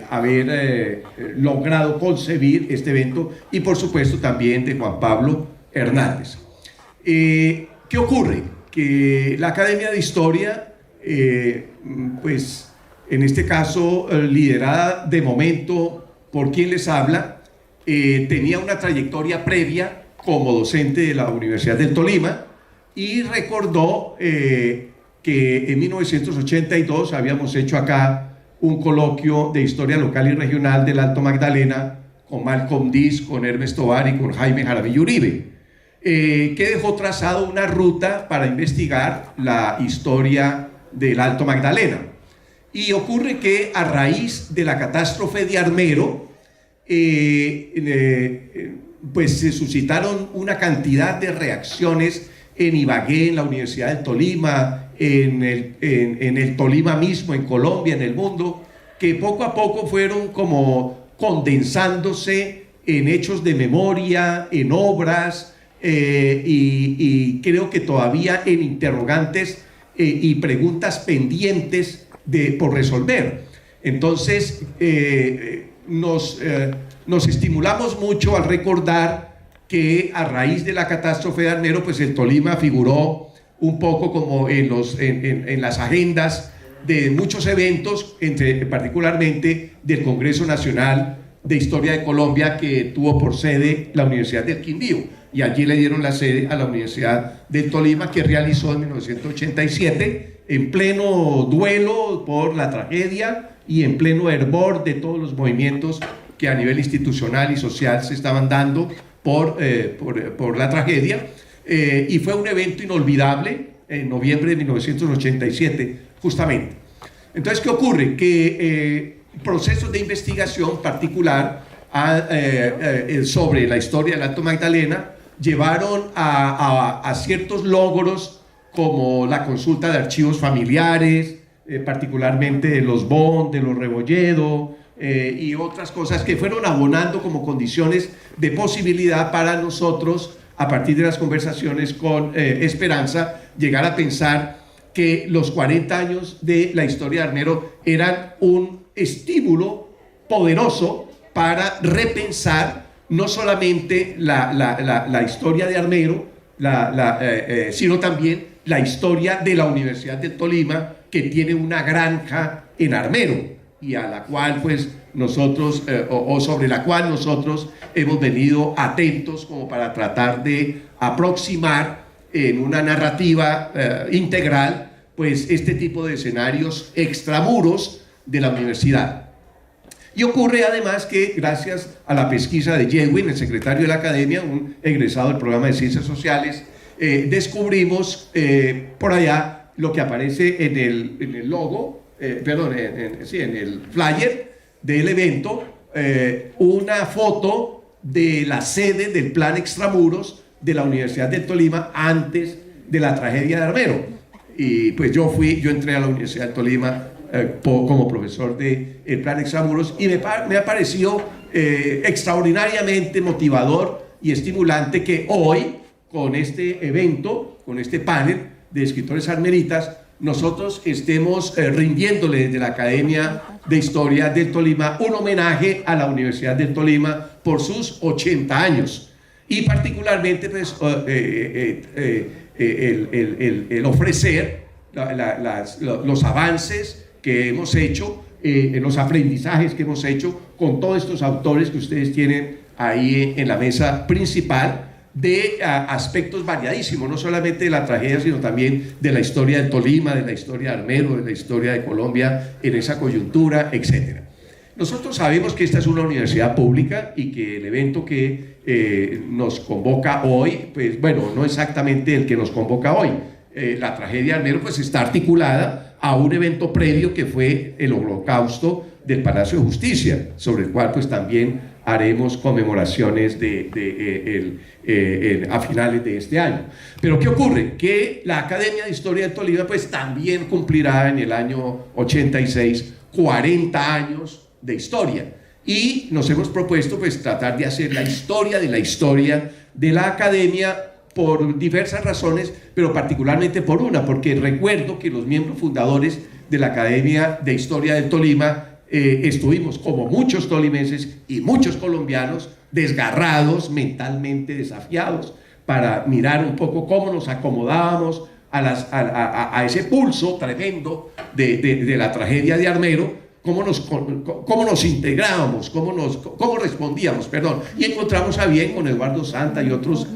haber logrado concebir este evento, y por supuesto también de Juan Pablo Hernández. ¿Qué ocurre? Que la Academia de Historia, pues en este caso liderada de momento por quien les habla, tenía una trayectoria previa como docente de la Universidad del Tolima, y recordó que en 1982 habíamos hecho acá un coloquio de historia local y regional del Alto Magdalena con Malcolm Diz, con Hermes Tovar y con Jaime Jaramillo Uribe, que dejó trazado una ruta para investigar la historia del Alto Magdalena. Y ocurre que a raíz de la catástrofe de Armero, pues se suscitaron una cantidad de reacciones en Ibagué, en la Universidad del Tolima, en el Tolima mismo, en Colombia, en el mundo, que poco a poco fueron como condensándose en hechos de memoria, en obras, y creo que todavía en interrogantes y preguntas pendientes por resolver. Entonces nos estimulamos mucho al recordar que a raíz de la catástrofe de Armero, pues el Tolima figuró un poco como en las agendas de muchos eventos, particularmente del Congreso Nacional de Historia de Colombia, que tuvo por sede la Universidad del Quindío, y allí le dieron la sede a la Universidad del Tolima, que realizó en 1987, en pleno duelo por la tragedia y en pleno hervor de todos los movimientos que a nivel institucional y social se estaban dando por la tragedia, y fue un evento inolvidable en noviembre de 1987 justamente. Entonces, ¿qué ocurre? Que procesos de investigación particular sobre la historia del Alto Magdalena llevaron a ciertos logros, como la consulta de archivos familiares, particularmente de los Bond, de los Rebolledo, y otras cosas que fueron abonando como condiciones de posibilidad para nosotros, a partir de las conversaciones con Esperanza, llegar a pensar que los 40 años de la historia de Armero eran un estímulo poderoso para repensar no solamente la historia de Armero, sino también la historia de la Universidad del Tolima, que tiene una granja en Armero, y a la cual pues nosotros, o sobre la cual nosotros hemos venido atentos como para tratar de aproximar en una narrativa integral pues este tipo de escenarios extramuros de la universidad. Y ocurre además que gracias a la pesquisa de Yewin, el secretario de la Academia, un egresado del programa de Ciencias Sociales, descubrimos por allá lo que aparece en el logo, en el flyer del evento, una foto de la sede del plan extramuros de la Universidad del Tolima antes de la tragedia de Armero. Y pues yo entré a la Universidad del Tolima como profesor del plan extramuros, y me pareció extraordinariamente motivador y estimulante que hoy, con este evento, con este panel de escritores armeritas, nosotros estemos rindiéndole desde la Academia de Historia del Tolima un homenaje a la Universidad del Tolima por sus 80 años, y particularmente pues, el ofrecer los avances que hemos hecho, los aprendizajes que hemos hecho con todos estos autores que ustedes tienen ahí en la mesa principal, de aspectos variadísimos, no solamente de la tragedia, sino también de la historia del Tolima, de la historia de Armero, de la historia de Colombia en esa coyuntura, etc. Nosotros sabemos que esta es una universidad pública y que el evento que nos convoca hoy, pues bueno, no exactamente el que nos convoca hoy. La tragedia de Armero pues está articulada a un evento previo que fue el holocausto del Palacio de Justicia, sobre el cual pues también haremos conmemoraciones a finales de este año. Pero ¿qué ocurre? Que la Academia de Historia de Tolima pues también cumplirá en el año 86 40 años de historia, y nos hemos propuesto pues tratar de hacer la historia de la Academia por diversas razones, pero particularmente por una, porque recuerdo que los miembros fundadores de la Academia de Historia del Tolima estuvimos, como muchos tolimenses y muchos colombianos, desgarrados, mentalmente desafiados, para mirar un poco cómo nos acomodábamos a ese pulso tremendo de la tragedia de Armero, cómo nos integrábamos, cómo respondíamos, perdón, y encontramos a bien con Eduardo Santa y otros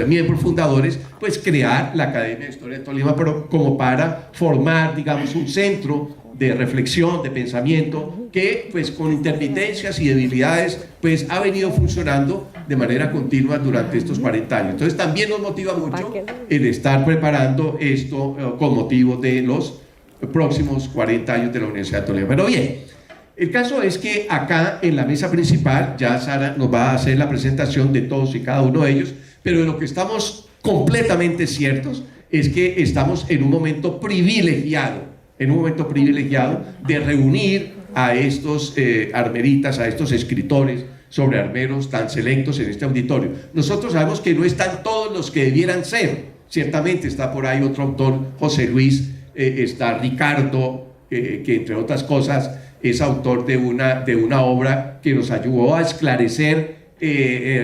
miembros fundadores, pues crear la Academia de Historia de Tolima, pero como para formar, digamos, un centro de reflexión, de pensamiento, que pues con intermitencias y debilidades, pues ha venido funcionando de manera continua durante estos 40 años. Entonces también nos motiva mucho el estar preparando esto con motivo de los próximos 40 años de la Universidad de Tolima. Pero bien, el caso es que acá en la mesa principal, ya Sara nos va a hacer la presentación de todos y cada uno de ellos, pero de lo que estamos completamente ciertos es que estamos en un momento privilegiado de reunir a estos armeritas, a estos escritores sobre armeros tan selectos en este auditorio. Nosotros sabemos que no están todos los que debieran ser, ciertamente está por ahí otro autor, José Luis, está Ricardo, que entre otras cosas es autor de una obra que nos ayudó a esclarecer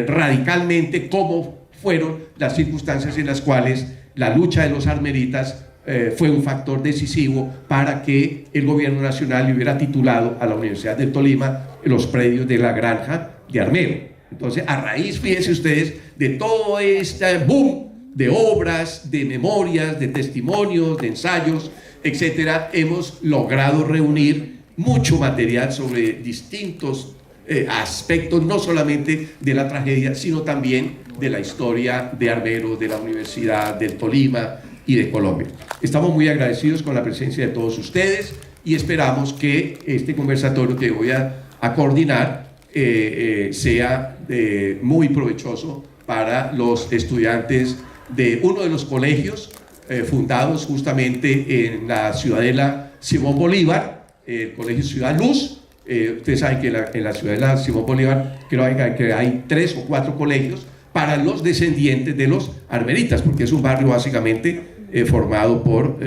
radicalmente cómo fueron las circunstancias en las cuales la lucha de los armeritas fue un factor decisivo para que el gobierno nacional le hubiera titulado a la Universidad de Tolima los predios de la granja de Armero. Entonces, a raíz, fíjense ustedes, de todo este boom de obras, de memorias, de testimonios, de ensayos, etcétera, hemos logrado reunir mucho material sobre distintos aspectos, no solamente de la tragedia, sino también de la historia de Armero, de la Universidad del Tolima y de Colombia. Estamos muy agradecidos con la presencia de todos ustedes y esperamos que este conversatorio que voy a coordinar sea muy provechoso para los estudiantes de uno de los colegios fundados justamente en la Ciudadela Simón Bolívar, el Colegio Ciudad Luz. Ustedes saben que en la Ciudadela Simón Bolívar creo que hay 3 o 4 colegios para los descendientes de los armeritas, porque es un barrio básicamente formado por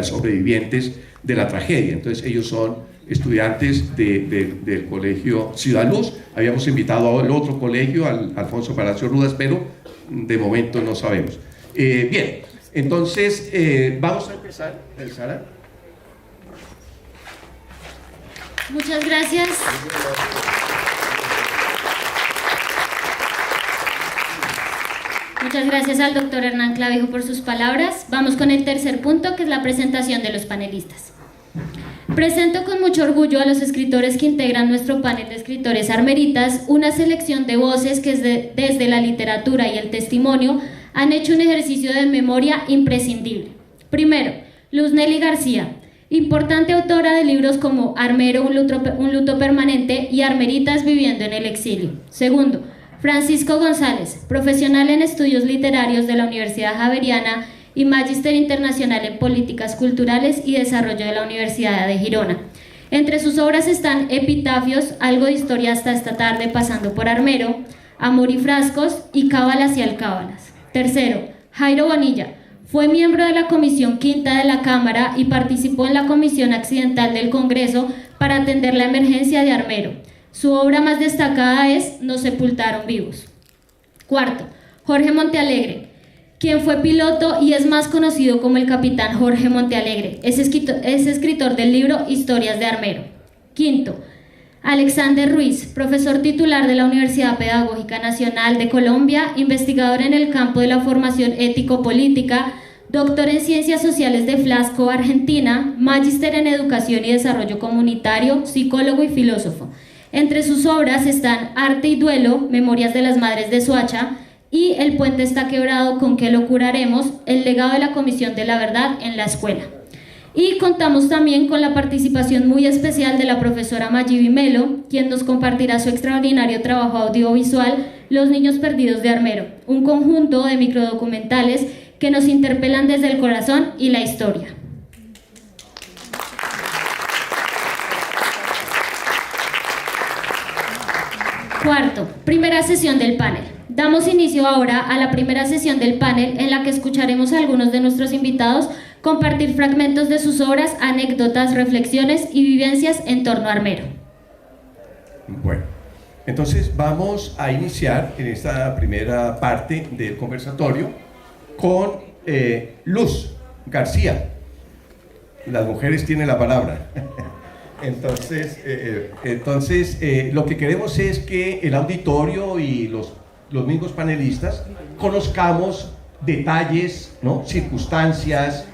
sobrevivientes de la tragedia. Entonces ellos son estudiantes del Colegio Ciudad Luz. Habíamos invitado al otro colegio, al Alfonso Palacio Rudas, pero de momento no sabemos. Bien, entonces vamos a empezar, Sara. Muchas gracias. Muchas gracias al doctor Hernán Clavijo por sus palabras. Vamos con el tercer punto, que es la presentación de los panelistas. Presento con mucho orgullo a los escritores que integran nuestro panel de escritores armeritas, una selección de voces que desde la literatura y el testimonio han hecho un ejercicio de memoria imprescindible. Primero, Luz Nelly García, importante autora de libros como Armero, un luto permanente y Armeritas viviendo en el exilio. Segundo, Francisco González, profesional en estudios literarios de la Universidad Javeriana y Magíster Internacional en Políticas Culturales y Desarrollo de la Universidad de Girona. Entre sus obras están Epitafios, Algo de historia hasta esta tarde pasando por Armero, Amor y frascos y Cábalas y alcábalas. Tercero, Jairo Bonilla, fue miembro de la Comisión Quinta de la Cámara y participó en la Comisión Accidental del Congreso para atender la emergencia de Armero. Su obra más destacada es Nos sepultaron vivos. Cuarto, Jorge Montealegre, quien fue piloto y es más conocido como el capitán Jorge Montealegre. Es escritor del libro Historias de Armero. Quinto, Alexander Ruiz, profesor titular de la Universidad Pedagógica Nacional de Colombia, investigador en el campo de la formación ético-política, doctor en Ciencias Sociales de Flasco, Argentina, magíster en Educación y Desarrollo Comunitario, psicólogo y filósofo. Entre sus obras están Arte y Duelo, Memorias de las Madres de Soacha, y El puente está quebrado, ¿con qué lo curaremos?, el legado de la Comisión de la Verdad en la escuela. Y contamos también con la participación muy especial de la profesora Mayibi Melo, quien nos compartirá su extraordinario trabajo audiovisual Los niños perdidos de Armero, un conjunto de microdocumentales que nos interpelan desde el corazón y la historia. Cuarto, primera sesión del panel. Damos inicio ahora a la primera sesión del panel en la que escucharemos a algunos de nuestros invitados compartir fragmentos de sus obras, anécdotas, reflexiones y vivencias en torno a Armero. Bueno, entonces vamos a iniciar en esta primera parte del conversatorio con Luz García. Las mujeres tienen la palabra. Entonces, lo que queremos es que el auditorio y los mismos panelistas conozcamos detalles, ¿no? Circunstancias,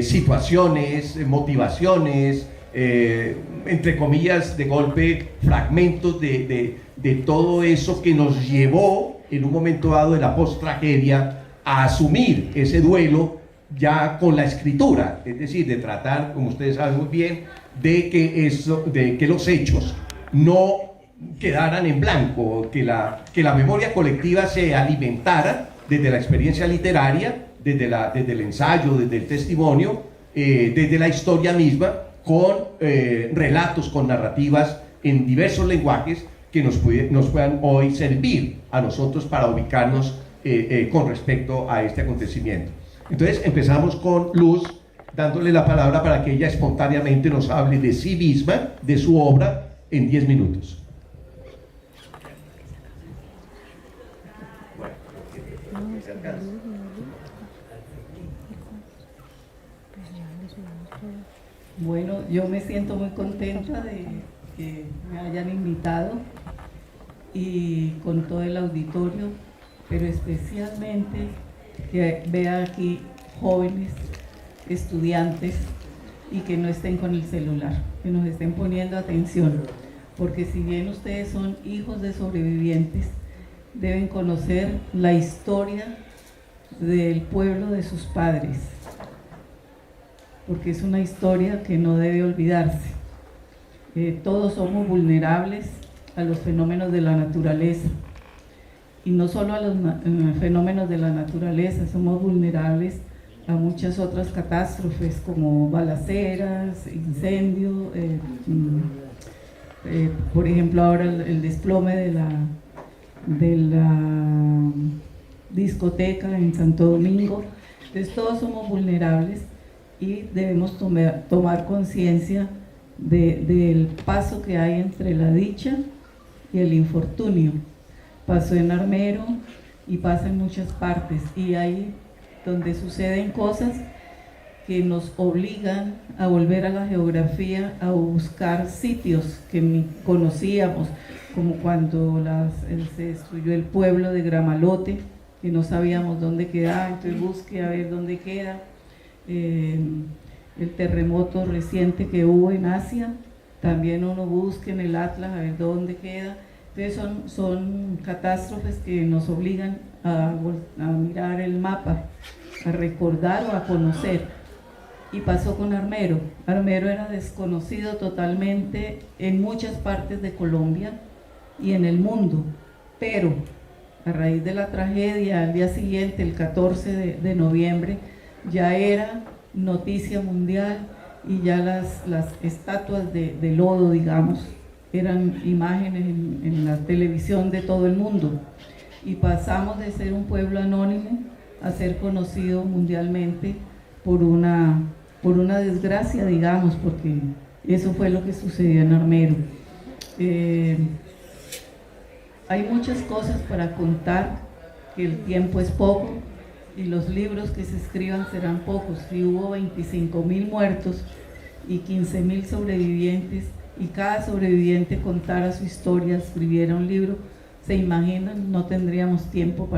situaciones, motivaciones, entre comillas, de golpe, fragmentos de todo eso que nos llevó en un momento dado de la post-tragedia a asumir ese duelo ya con la escritura, es decir, de tratar, como ustedes saben muy bien, de que los hechos no quedaran en blanco, que la memoria colectiva se alimentara desde la experiencia literaria, desde el ensayo, desde el testimonio, desde la historia misma, con relatos, con narrativas en diversos lenguajes que nos puedan hoy servir a nosotros para ubicarnos con respecto a este acontecimiento. Entonces empezamos con Luz, dándole la palabra para que ella espontáneamente nos hable de sí misma, de su obra, en 10 minutos. Bueno, yo me siento muy contenta de que me hayan invitado y con todo el auditorio, pero especialmente que vea aquí jóvenes, estudiantes y que no estén con el celular, que nos estén poniendo atención, porque si bien ustedes son hijos de sobrevivientes, deben conocer la historia del pueblo de sus padres, porque es una historia que no debe olvidarse. Todos somos vulnerables a los fenómenos de la naturaleza, y no solo a los fenómenos de la naturaleza, somos vulnerables a muchas otras catástrofes como balaceras, incendios, por ejemplo ahora el desplome de la discoteca en Santo Domingo. Entonces todos somos vulnerables y debemos tomar conciencia del paso que hay entre la dicha y el infortunio. Pasó en Armero y pasa en muchas partes, y ahí donde suceden cosas que nos obligan a volver a la geografía, a buscar sitios que ni conocíamos, como cuando se destruyó el pueblo de Gramalote, que no sabíamos dónde quedaba, entonces busque a ver dónde queda. El terremoto reciente que hubo en Asia, también uno busca en el Atlas a ver dónde queda. Entonces son catástrofes que nos obligan a mirar el mapa, a recordar o a conocer. Y pasó con Armero. Armero era desconocido totalmente en muchas partes de Colombia y en el mundo, pero a raíz de la tragedia, al día siguiente, el 14 de noviembre, ya era noticia mundial, y ya las estatuas de lodo, digamos, eran imágenes en la televisión de todo el mundo, y pasamos de ser un pueblo anónimo a ser conocido mundialmente por una desgracia, digamos, porque eso fue lo que sucedió en Armero. Hay muchas cosas para contar, que el tiempo es poco y los libros que se escriban serán pocos. Si hubo 25.000 muertos y 15.000 sobrevivientes, y cada sobreviviente contara su historia, escribiera un libro, se imaginan, no tendríamos tiempo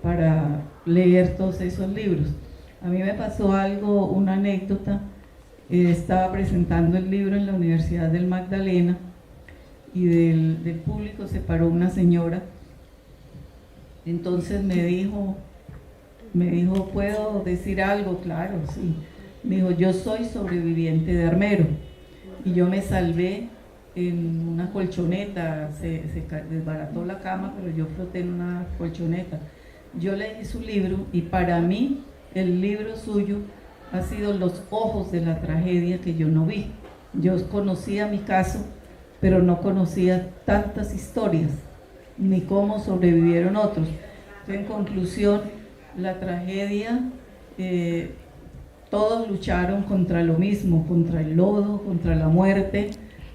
para leer todos esos libros. A mí me pasó algo, una anécdota. Estaba presentando el libro en la Universidad del Magdalena, y del público se paró una señora. Entonces me dijo, ¿puedo decir algo? Claro, sí. Me dijo, yo soy sobreviviente de Armero, y yo me salvé en una colchoneta, se desbarató la cama, pero yo floté en una colchoneta. Yo leí su libro, y para mí el libro suyo ha sido los ojos de la tragedia que yo no vi. Yo conocía mi caso, pero no conocía tantas historias, ni cómo sobrevivieron otros. Entonces, en conclusión, la tragedia todos lucharon contra lo mismo, contra el lodo, contra la muerte,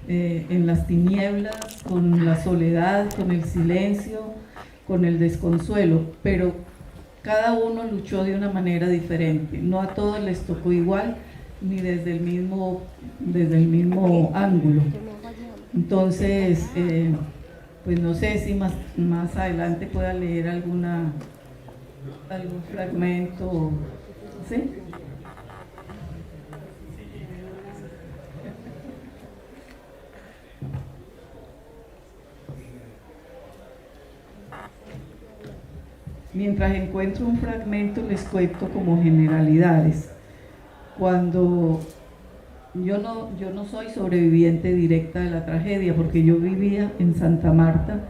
en las tinieblas, con la soledad, con el silencio, con el desconsuelo, pero cada uno luchó de una manera diferente. No a todos les tocó igual, ni desde el mismo ángulo. Entonces, pues no sé si más adelante pueda leer algún fragmento, ¿sí? Mientras encuentro un fragmento, les cuento como generalidades. Cuando yo no soy sobreviviente directa de la tragedia, porque yo vivía en Santa Marta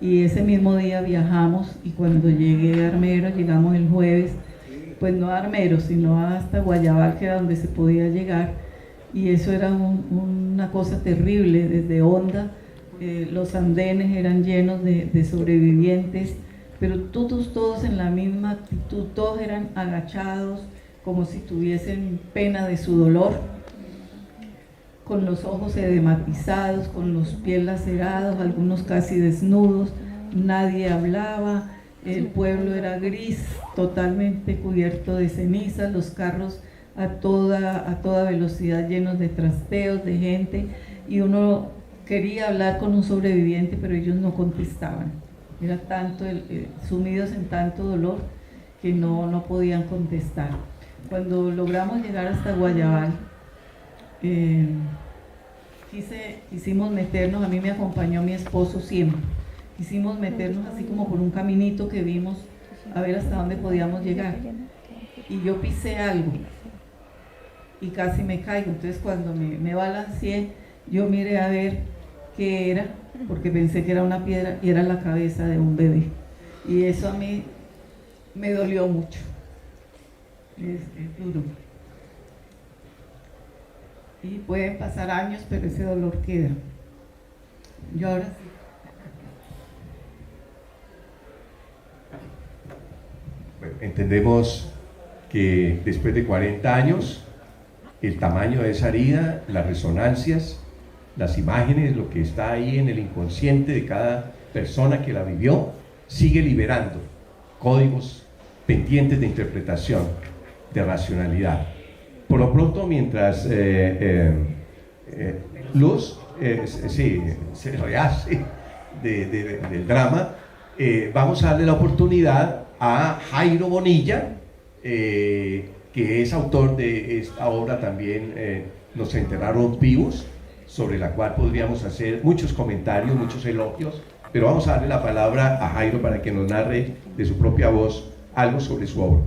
y ese mismo día viajamos, y cuando llegué a Armero, llegamos el jueves, pues no a Armero, sino hasta Guayabal, que era donde se podía llegar, y eso era una cosa terrible. Desde Honda, los andenes eran llenos de sobrevivientes, pero todos en la misma actitud, todos eran agachados, como si tuviesen pena de su dolor, con los ojos edematizados, con los pies lacerados, algunos casi desnudos, nadie hablaba, el pueblo era gris, totalmente cubierto de cenizas, los carros a toda velocidad llenos de trasteos, de gente, y uno quería hablar con un sobreviviente, pero ellos no contestaban. Era tanto, sumidos en tanto dolor, que no podían contestar. Cuando logramos llegar hasta Guayabal, quisimos meternos, a mí me acompañó mi esposo siempre, quisimos meternos así como por un caminito que vimos, a ver hasta dónde podíamos llegar, y yo pisé algo y casi me caigo. Entonces cuando me balanceé, yo miré a ver qué era, porque pensé que era una piedra, y era la cabeza de un bebé, y eso a mí me dolió mucho. Es duro. Y pueden pasar años, pero ese dolor queda. Yo ahora sí. Bueno, entendemos que después de 40 años, el tamaño de esa herida, las resonancias, las imágenes, lo que está ahí en el inconsciente de cada persona que la vivió, sigue liberando códigos pendientes de interpretación, de racionalidad. Por lo pronto, mientras Luz se rehace del drama, vamos a darle la oportunidad a Jairo Bonilla, que es autor de esta obra también, Nos enterraron vivos, sobre la cual podríamos hacer muchos comentarios, muchos elogios, pero vamos a darle la palabra a Jairo para que nos narre de su propia voz algo sobre su obra.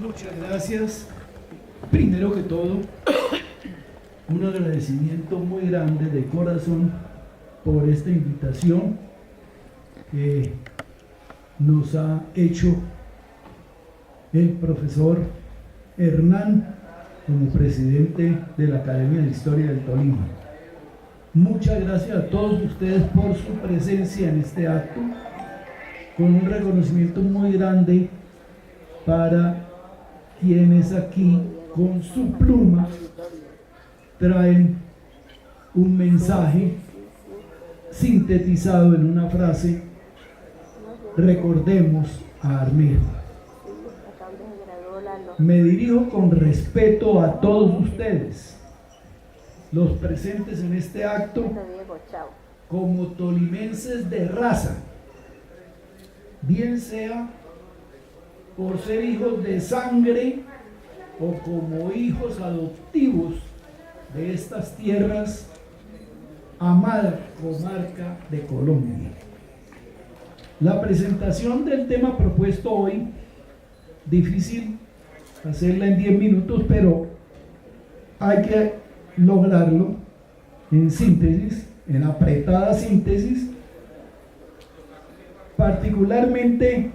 Muchas gracias. Primero que todo, un agradecimiento muy grande de corazón por esta invitación que nos ha hecho el profesor Hernán como presidente de la Academia de Historia del Tolima. Muchas gracias a todos ustedes por su presencia en este acto, con un reconocimiento muy grande para quienes aquí con su pluma traen un mensaje sintetizado en una frase: recordemos a Armero. Me dirijo con respeto a todos ustedes, los presentes en este acto, como tolimenses de raza, bien sea por ser hijos de sangre o como hijos adoptivos de estas tierras, amada comarca de Colombia. La presentación del tema propuesto hoy, difícil hacerla en 10 minutos, pero hay que lograrlo en síntesis, en apretada síntesis. Particularmente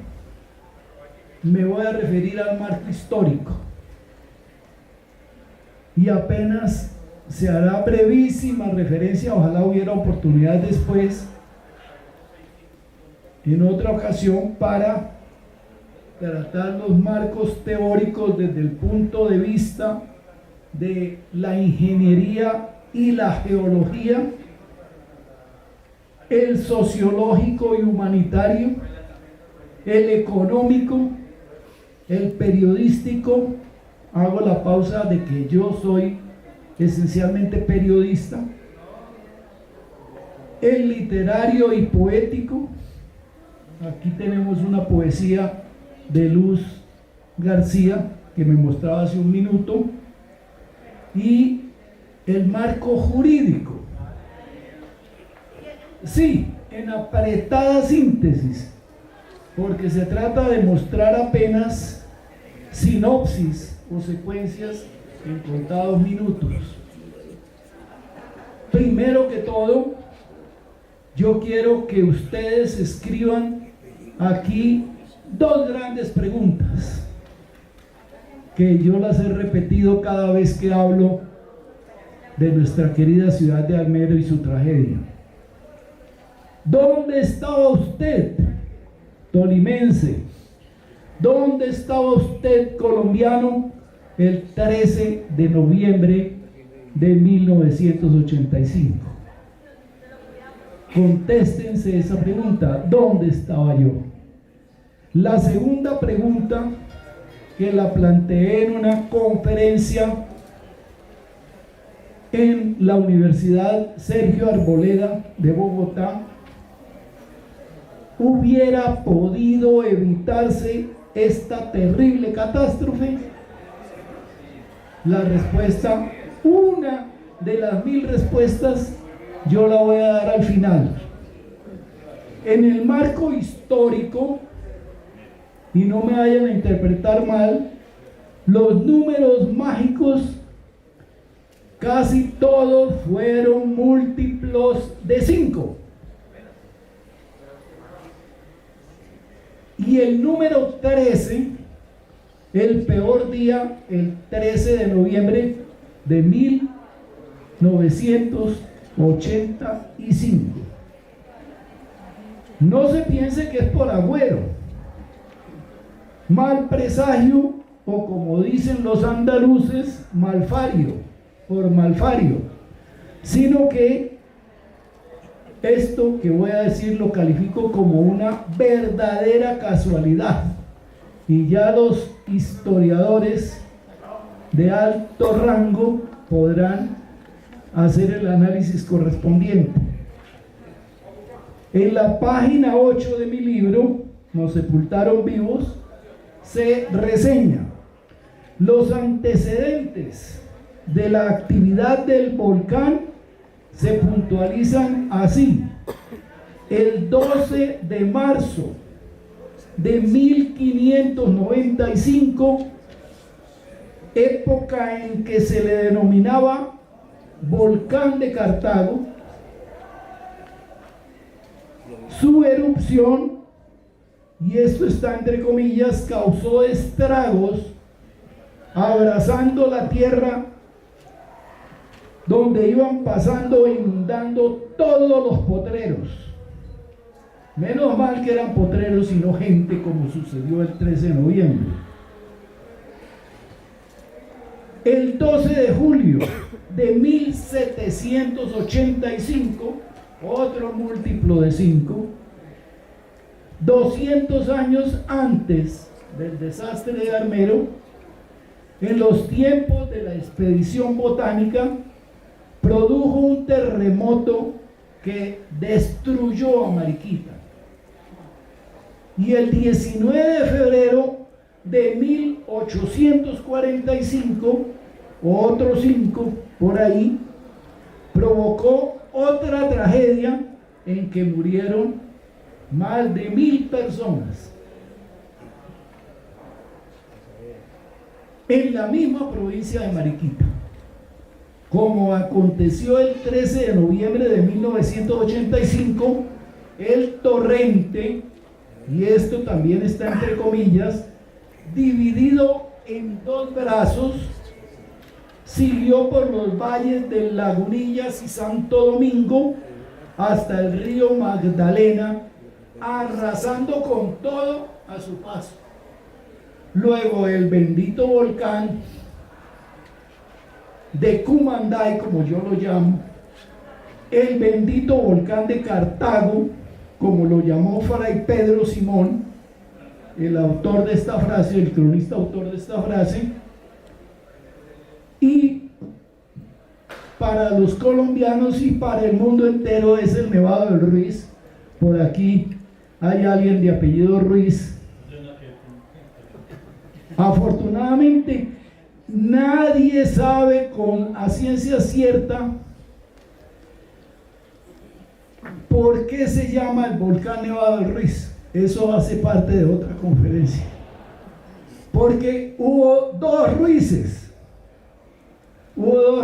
me voy a referir al marco histórico y apenas se hará brevísima referencia, ojalá hubiera oportunidad después, en otra ocasión, para tratar los marcos teóricos desde el punto de vista de la ingeniería y la geología, el sociológico y humanitario, el económico, el periodístico. Hago la pausa de que yo soy esencialmente periodista, el literario y poético. Aquí tenemos una poesía de Luz García que me mostraba hace un minuto, y el marco jurídico. Sí, en apretada síntesis, porque se trata de mostrar apenas sinopsis o secuencias en contados minutos. Primero que todo, yo quiero que ustedes escriban aquí dos grandes preguntas que yo las he repetido cada vez que hablo de nuestra querida ciudad de Armero y su tragedia. ¿Dónde estaba usted, tolimense? ¿Dónde estaba usted, colombiano, el 13 de noviembre de 1985? Contéstense esa pregunta, ¿dónde estaba yo? La segunda pregunta, que la planteé en una conferencia en la Universidad Sergio Arboleda de Bogotá: ¿hubiera podido evitarse esta terrible catástrofe? La respuesta, una de las 1000 respuestas, yo la voy a dar al final. En el marco histórico, y no me vayan a interpretar mal, los números mágicos casi todos fueron múltiplos de 5. Y el número 13, el peor día, el 13 de noviembre de 1985. No se piense que es por agüero, mal presagio, o como dicen los andaluces, malfario, por malfario, sino que esto que voy a decir lo califico como una verdadera casualidad, y ya los historiadores de alto rango podrán hacer el análisis correspondiente. En la página 8 de mi libro, Nos sepultaron vivos, se reseña los antecedentes de la actividad del volcán. Se puntualizan así: el 12 de marzo de 1595, época en que se le denominaba volcán de Cartago, su erupción, y esto está entre comillas, causó estragos abrazando la tierra donde iban pasando e inundando todos los potreros. Menos mal que eran potreros y no gente, como sucedió el 13 de noviembre. El 12 de julio de 1785, otro múltiplo de 5, 200 años antes del desastre de Armero, en los tiempos de la expedición botánica, produjo un terremoto que destruyó a Mariquita. Y el 19 de febrero de 1845, otro 5 por ahí, provocó otra tragedia en que murieron más de 1000 personas en la misma provincia de Mariquita. Como aconteció el 13 de noviembre de 1985, el torrente, y esto también está entre comillas, dividido en 2 brazos, siguió por los valles de Lagunillas y Santo Domingo hasta el río Magdalena, arrasando con todo a su paso. luego el bendito volcán de Cumandai, como yo lo llamo, el bendito volcán de Cartago, como lo llamó Fray Pedro Simón, el autor de esta frase, el cronista autor de esta frase. Y para los colombianos y para el mundo entero es el Nevado del Ruiz. Por aquí hay alguien de apellido Ruiz. Afortunadamente nadie sabe a ciencia cierta por qué se llama el volcán Nevado del Ruiz. Eso hace parte de otra conferencia, porque hubo dos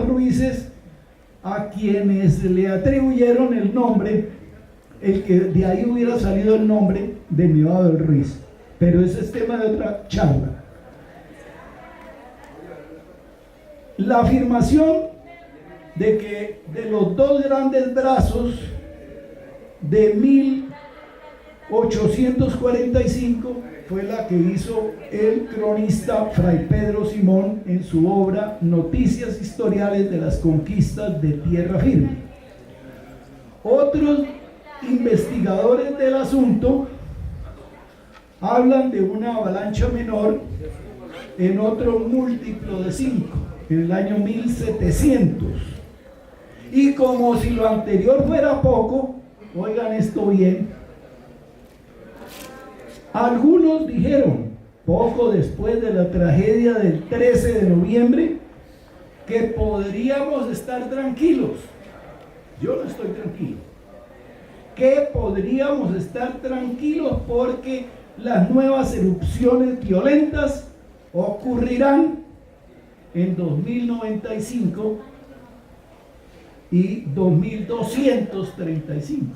Ruices a quienes le atribuyeron el nombre, el que de ahí hubiera salido el nombre de Nevado del Ruiz, pero ese es tema de otra charla. La afirmación de que de los dos grandes brazos de 1845 fue la que hizo el cronista Fray Pedro Simón en su obra Noticias Historiales de las Conquistas de Tierra Firme. Otros investigadores del asunto hablan de una avalancha menor en otro múltiplo de 5, en el año 1700. Y como si lo anterior fuera poco, oigan esto bien, algunos dijeron, poco después de la tragedia del 13 de noviembre, que podríamos estar tranquilos. Yo no estoy tranquilo. Que podríamos estar tranquilos porque las nuevas erupciones violentas ocurrirán en 2095 y 2235.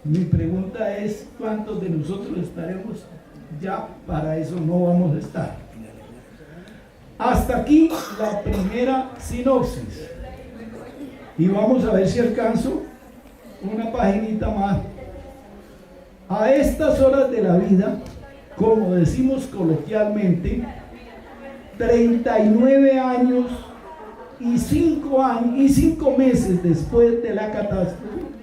Mi pregunta es, ¿cuántos de nosotros estaremos ya? Para eso no vamos a estar. Hasta aquí la primera sinopsis. Y vamos a ver si alcanzo una paginita más. A estas horas de la vida, como decimos coloquialmente, 39 años y 5 meses después de la catástrofe,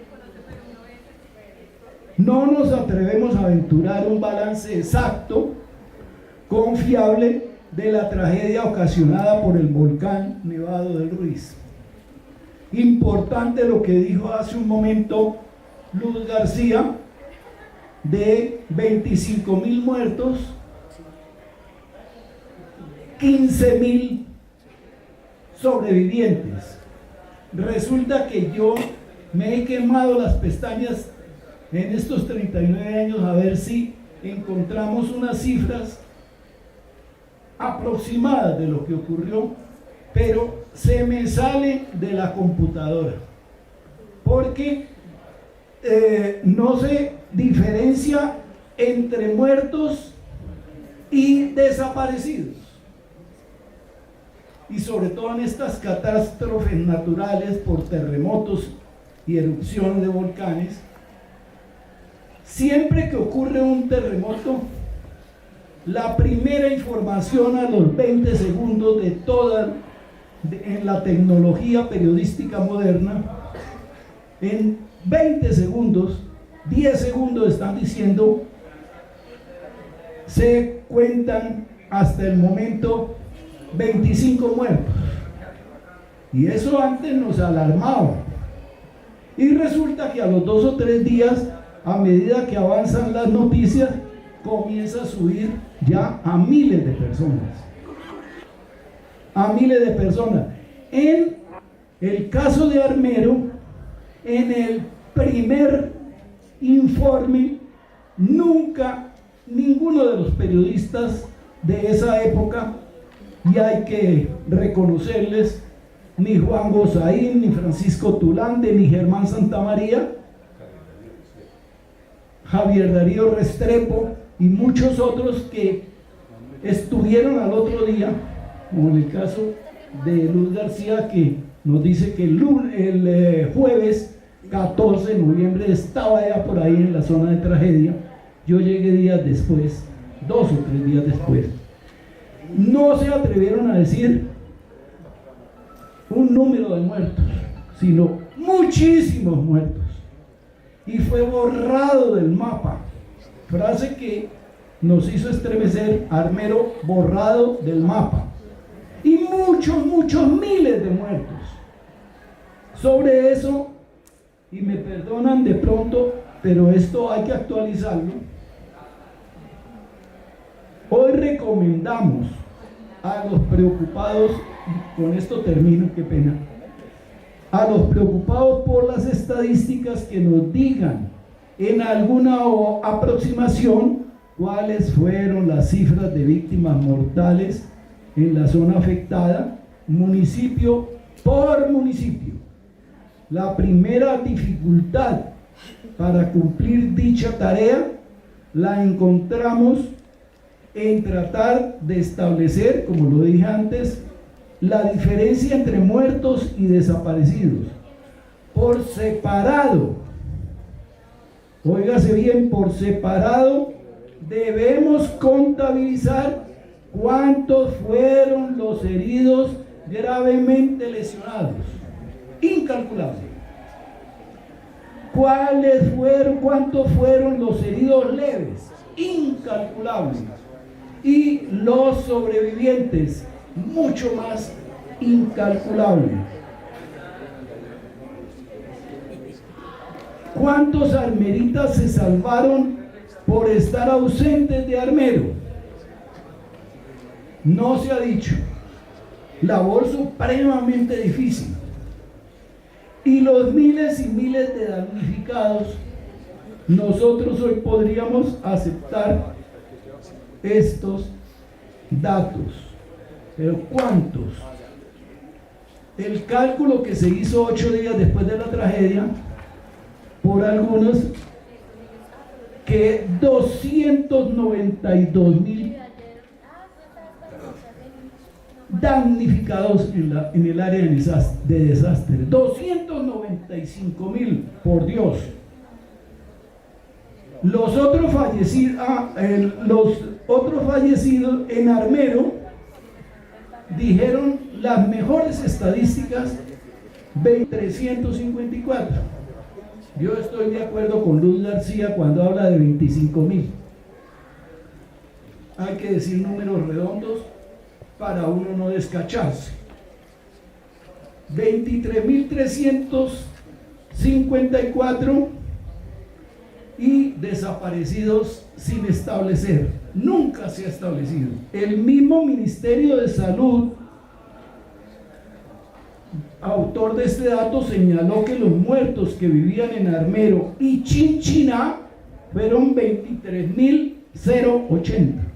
no nos atrevemos a aventurar un balance exacto, confiable, de la tragedia ocasionada por el volcán Nevado del Ruiz. Importante lo que dijo hace un momento Luz García, de 25.000 muertos, 15.000 sobrevivientes. Resulta que yo me he quemado las pestañas en estos 39 años a ver si encontramos unas cifras aproximadas de lo que ocurrió, pero se me sale de la computadora porque no se diferencia entre muertos y desaparecidos, y sobre todo en estas catástrofes naturales por terremotos y erupciones de volcanes. Siempre que ocurre un terremoto, la primera información a los 20 segundos en la tecnología periodística moderna, en 20 segundos, 10 segundos están diciendo, se cuentan hasta el momento 25 muertos. Y eso antes nos alarmaba. Y resulta que a los 2 o 3 días, a medida que avanzan las noticias, comienza a subir ya a miles de personas. A miles de personas. En el caso de Armero, en el primer informe, nunca ninguno de los periodistas de esa época, y hay que reconocerles, ni Juan Gozaín, ni Francisco Tulande, ni Germán Santamaría, Javier Darío Restrepo y muchos otros que estuvieron al otro día, como en el caso de Luz García, que nos dice que el jueves 14 de noviembre estaba ya por ahí en la zona de tragedia. Yo llegué días después 2 o 3 días después. No se atrevieron a decir un número de muertos, sino muchísimos muertos. Y fue borrado del mapa. Frase que nos hizo estremecer: Armero borrado del mapa. Y muchos miles de muertos. Sobre eso, y me perdonan de pronto, pero esto hay que actualizarlo. Hoy recomendamos a los preocupados, con esto termino, qué pena, a los preocupados por las estadísticas que nos digan en alguna aproximación cuáles fueron las cifras de víctimas mortales en la zona afectada, municipio por municipio. La primera dificultad para cumplir dicha tarea la encontramos en tratar de establecer, como lo dije antes, la diferencia entre muertos y desaparecidos por separado. Óigase bien, por separado debemos contabilizar cuántos fueron los heridos gravemente lesionados. Incalculable. ¿Cuántos fueron los heridos leves? Incalculable. Y los sobrevivientes, mucho más incalculable. ¿Cuántos armeritas se salvaron por estar ausentes de Armero? No se ha dicho. Labor supremamente difícil. Y los miles y miles de damnificados, nosotros hoy podríamos aceptar estos datos. Pero ¿cuántos? El cálculo que se hizo 8 días después de la tragedia, por algunos, que 292.000 damnificados en el área de desastre. 295.000, por Dios. Los otros fallecidos en Armero dijeron las mejores estadísticas, 354. Yo estoy de acuerdo con Luz García cuando habla de 25.000. Hay que decir números redondos para uno no descacharse. 23.354 y desaparecidos sin establecer. Nunca se ha establecido. El mismo Ministerio de Salud, autor de este dato, señaló que los muertos que vivían en Armero y Chinchiná fueron 23.080.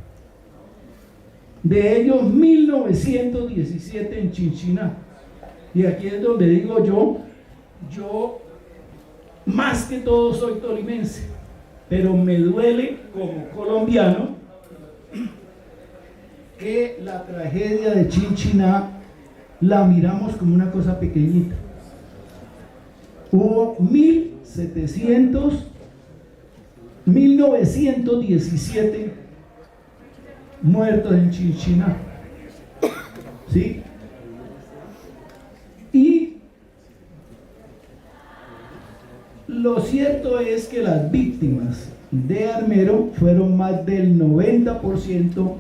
De ellos 1917 en Chinchiná. Y aquí es donde digo yo más que todo soy tolimense, pero me duele como colombiano que la tragedia de Chinchiná la miramos como una cosa pequeñita. Hubo 1917 muertos en Chinchiná, ¿sí? Y lo cierto es que las víctimas de Armero fueron más del 90%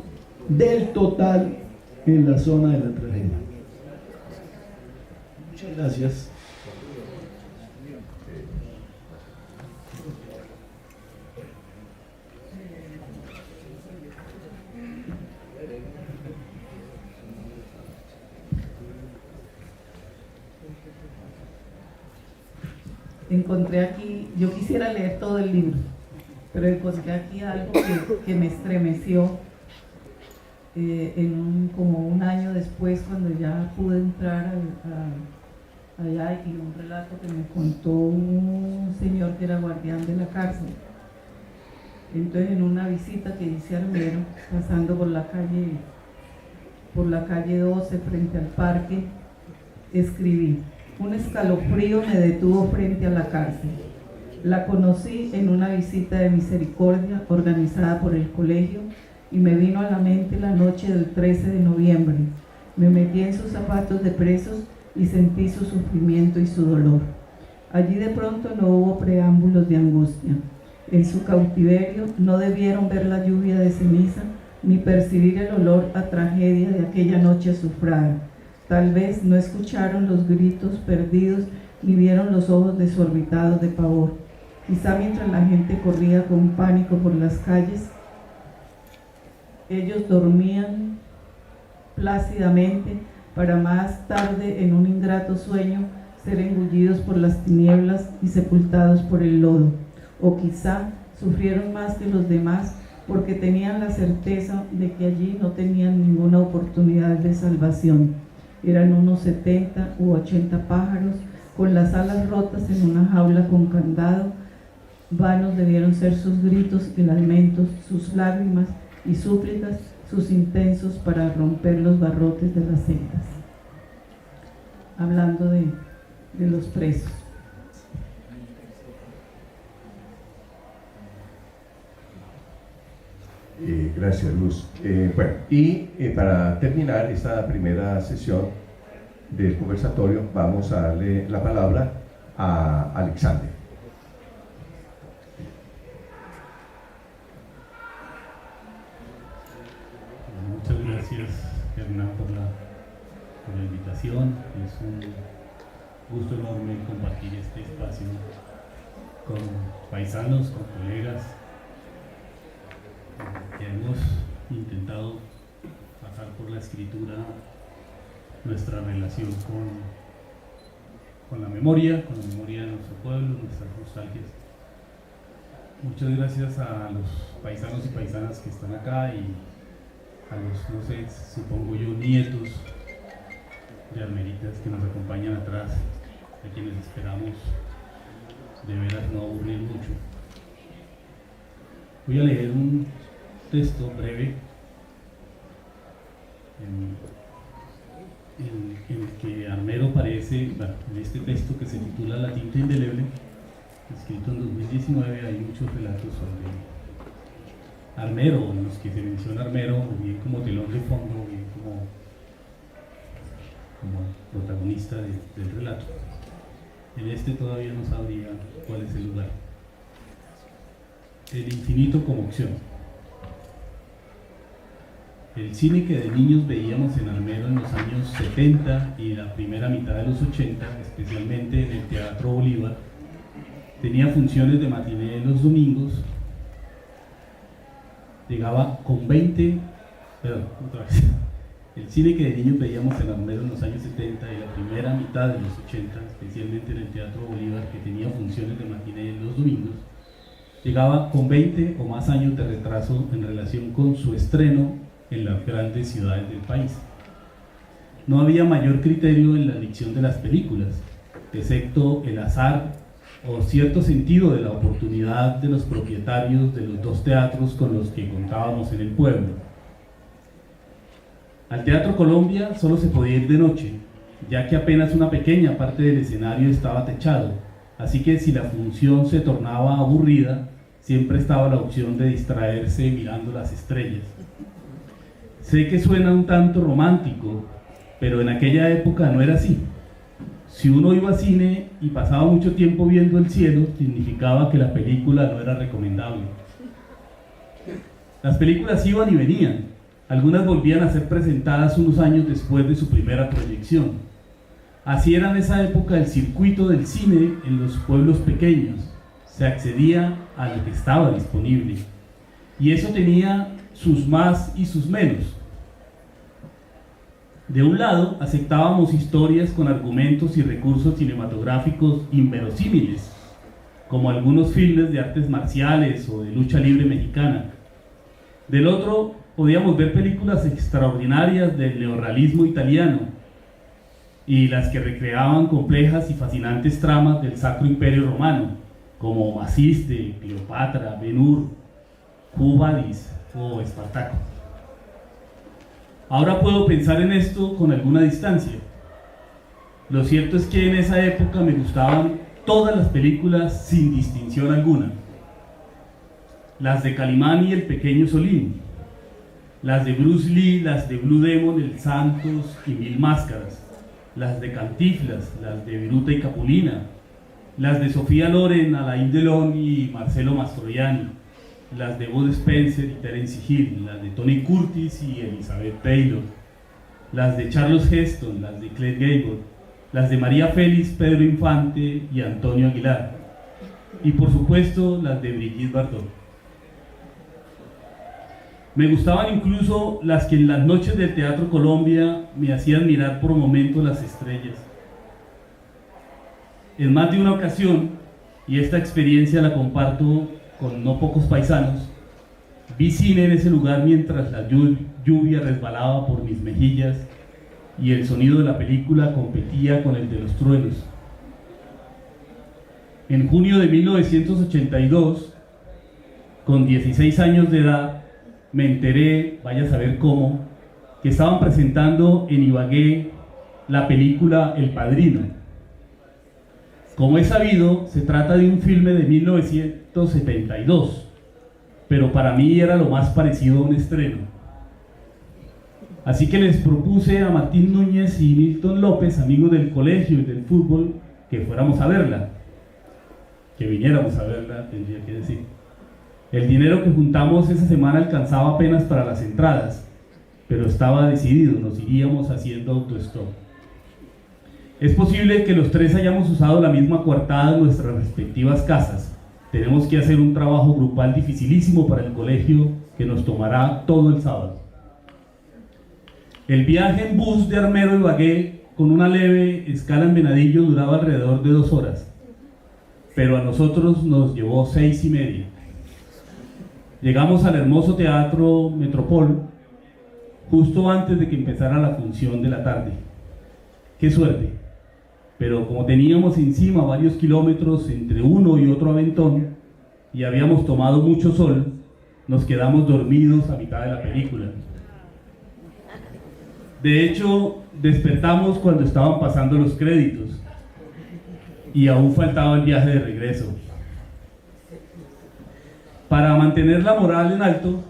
del total en la zona de la tragedia. Muchas gracias. Encontré aquí, yo quisiera leer todo el libro, pero encontré aquí algo que me estremeció como un año después, cuando ya pude entrar allá, y un relato que me contó un señor que era guardián de la cárcel. Entonces, en una visita que hice a Armero, pasando por la calle 12 frente al parque, escribí: un escalofrío me detuvo frente a la cárcel. La conocí en una visita de misericordia organizada por el colegio y me vino a la mente la noche del 13 de noviembre. Me metí en sus zapatos de presos y sentí su sufrimiento y su dolor. Allí de pronto no hubo preámbulos de angustia. En su cautiverio no debieron ver la lluvia de ceniza ni percibir el olor a tragedia de aquella noche azufrada. Tal vez no escucharon los gritos perdidos ni vieron los ojos desorbitados de pavor. Quizá mientras la gente corría con pánico por las calles, ellos dormían plácidamente para más tarde, en un ingrato sueño, ser engullidos por las tinieblas y sepultados por el lodo. O quizá sufrieron más que los demás porque tenían la certeza de que allí no tenían ninguna oportunidad de salvación. Eran unos 70 u 80 pájaros con las alas rotas en una jaula con candado. Vanos debieron ser sus gritos y lamentos, sus lágrimas y súplicas, sus intensos para romper los barrotes de las celdas. Hablando de los presos. Gracias, Luz. Bueno, y para terminar esta primera sesión del conversatorio, vamos a darle la palabra a Alexander. Muchas gracias, Hernán, por la invitación. Es un gusto enorme compartir este espacio con paisanos, con colegas que hemos intentado pasar por la escritura nuestra relación con la memoria de nuestro pueblo, nuestras nostalgias. Muchas gracias a los paisanos y paisanas que están acá y a los, no sé, supongo yo, nietos de armeritas que nos acompañan atrás, a quienes esperamos de veras no aburrir mucho. Voy a leer un texto breve en el que Armero parece, bueno, en este texto que se titula La tinta indeleble, escrito en 2019, hay muchos relatos sobre Armero, en los que se menciona Armero, bien como telón de fondo, bien como protagonista del relato. En este todavía no sabría cuál es el lugar. El infinito como opción. El cine que de niños veíamos en Armero en los años 70 y la primera mitad de los 80, especialmente en el Teatro Bolívar, tenía funciones de matiné los domingos. Llegaba con 20, otra vez. El cine que de niños veíamos en Armero en los años 70 y la primera mitad de los 80, especialmente en el Teatro Bolívar, que tenía funciones de matiné los domingos, llegaba con 20 o más años de retraso en relación con su estreno en las grandes ciudades del país. No había mayor criterio en la elección de las películas, excepto el azar o cierto sentido de la oportunidad de los propietarios de los dos teatros con los que contábamos en el pueblo. Al Teatro Colombia solo se podía ir de noche, ya que apenas una pequeña parte del escenario estaba techado, así que si la función se tornaba aburrida, siempre estaba la opción de distraerse mirando las estrellas. Sé que suena un tanto romántico, pero en aquella época no era así. Si uno iba al cine y pasaba mucho tiempo viendo el cielo, significaba que la película no era recomendable. Las películas iban y venían. Algunas volvían a ser presentadas unos años después de su primera proyección. Así era en esa época el circuito del cine en los pueblos pequeños. Se accedía a lo que estaba disponible. Y eso tenía sus más y sus menos. De un lado, aceptábamos historias con argumentos y recursos cinematográficos inverosímiles, como algunos filmes de artes marciales o de lucha libre mexicana. Del otro, podíamos ver películas extraordinarias del neorrealismo italiano y las que recreaban complejas y fascinantes tramas del Sacro Imperio Romano, como Maciste, Cleopatra, Ben-Hur, Quo Vadis o Espartaco. Ahora puedo pensar en esto con alguna distancia. Lo cierto es que en esa época me gustaban todas las películas sin distinción alguna. Las de Calimán y El Pequeño Solín, las de Bruce Lee, las de Blue Demon, El Santos y Mil Máscaras, las de Cantinflas, las de Viruta y Capulina, las de Sofía Loren, Alain Delon y Marcelo Mastroianni, las de Bud Spencer y Terence Hill, las de Tony Curtis y Elizabeth Taylor, las de Charles Heston, las de Clark Gable, las de María Félix, Pedro Infante y Antonio Aguilar, y por supuesto las de Brigitte Bardot. Me gustaban incluso las que en las noches del Teatro Colombia me hacían mirar por momentos las estrellas. En más de una ocasión, y esta experiencia la comparto con no pocos paisanos, vi cine en ese lugar mientras la lluvia resbalaba por mis mejillas y el sonido de la película competía con el de los truenos. En junio de 1982, con 16 años de edad, me enteré, vaya a saber cómo, que estaban presentando en Ibagué la película El Padrino. Como es sabido, se trata de un filme de 1972, pero para mí era lo más parecido a un estreno. Así que les propuse a Martín Núñez y Milton López, amigos del colegio y del fútbol, que fuéramos a verla, que viniéramos a verla, tendría que decir. El dinero que juntamos esa semana alcanzaba apenas para las entradas, pero estaba decidido, nos iríamos haciendo autostop. Es posible que los tres hayamos usado la misma coartada en nuestras respectivas casas. Tenemos que hacer un trabajo grupal dificilísimo para el colegio que nos tomará todo el sábado. El viaje en bus de Armero a Ibagué con una leve escala en Venadillo duraba alrededor de 2 horas, pero a nosotros nos llevó 6:30. Llegamos al hermoso Teatro Metropol justo antes de que empezara la función de la tarde. ¡Qué suerte! Pero como teníamos encima varios kilómetros entre uno y otro aventón y habíamos tomado mucho sol, nos quedamos dormidos a mitad de la película. De hecho, despertamos cuando estaban pasando los créditos y aún faltaba el viaje de regreso. Para mantener la moral en alto,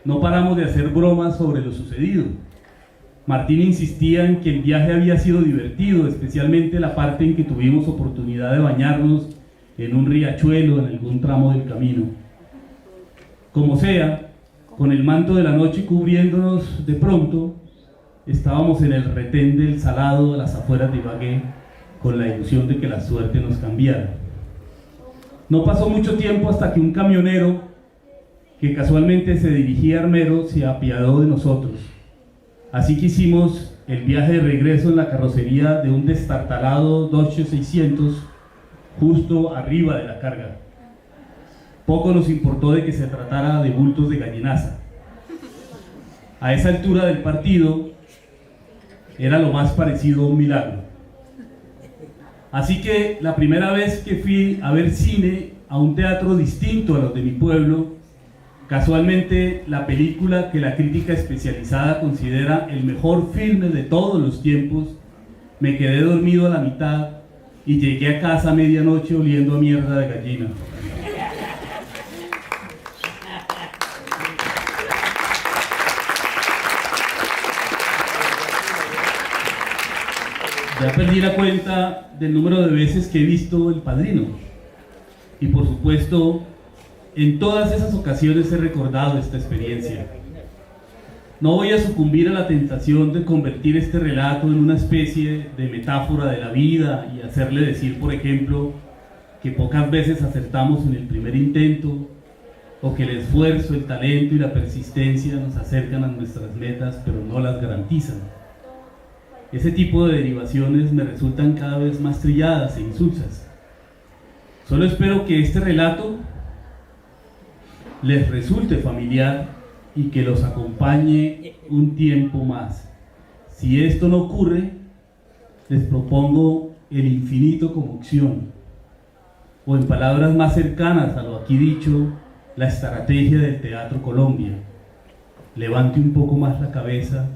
no paramos de hacer bromas sobre lo sucedido. Martín insistía en que el viaje había sido divertido, especialmente la parte en que tuvimos oportunidad de bañarnos en un riachuelo en algún tramo del camino. Como sea, con el manto de la noche cubriéndonos, de pronto estábamos en el retén del Salado a las afueras de Ibagué, con la ilusión de que la suerte nos cambiara. No pasó mucho tiempo hasta que un camionero que casualmente se dirigía a Armero se apiadó de nosotros. Así que hicimos el viaje de regreso en la carrocería de un destartalado Dodge 600 justo arriba de la carga. Poco nos importó de que se tratara de bultos de gallinaza. A esa altura del partido era lo más parecido a un milagro. Así que la primera vez que fui a ver cine a un teatro distinto a los de mi pueblo, casualmente la película que la crítica especializada considera el mejor filme de todos los tiempos, me quedé dormido a la mitad y llegué a casa a medianoche oliendo a mierda de gallina. Ya perdí la cuenta del número de veces que he visto El Padrino. Y por supuesto, en todas esas ocasiones he recordado esta experiencia. No voy a sucumbir a la tentación de convertir este relato en una especie de metáfora de la vida y hacerle decir, por ejemplo, que pocas veces acertamos en el primer intento, o que el esfuerzo, el talento y la persistencia nos acercan a nuestras metas, pero no las garantizan. Ese tipo de derivaciones me resultan cada vez más trilladas e insulsas. Solo espero que este relato les resulte familiar y que los acompañe un tiempo más. Si esto no ocurre, les propongo el infinito como opción, o en palabras más cercanas a lo aquí dicho, la estrategia del Teatro Colombia. Levante un poco más la cabeza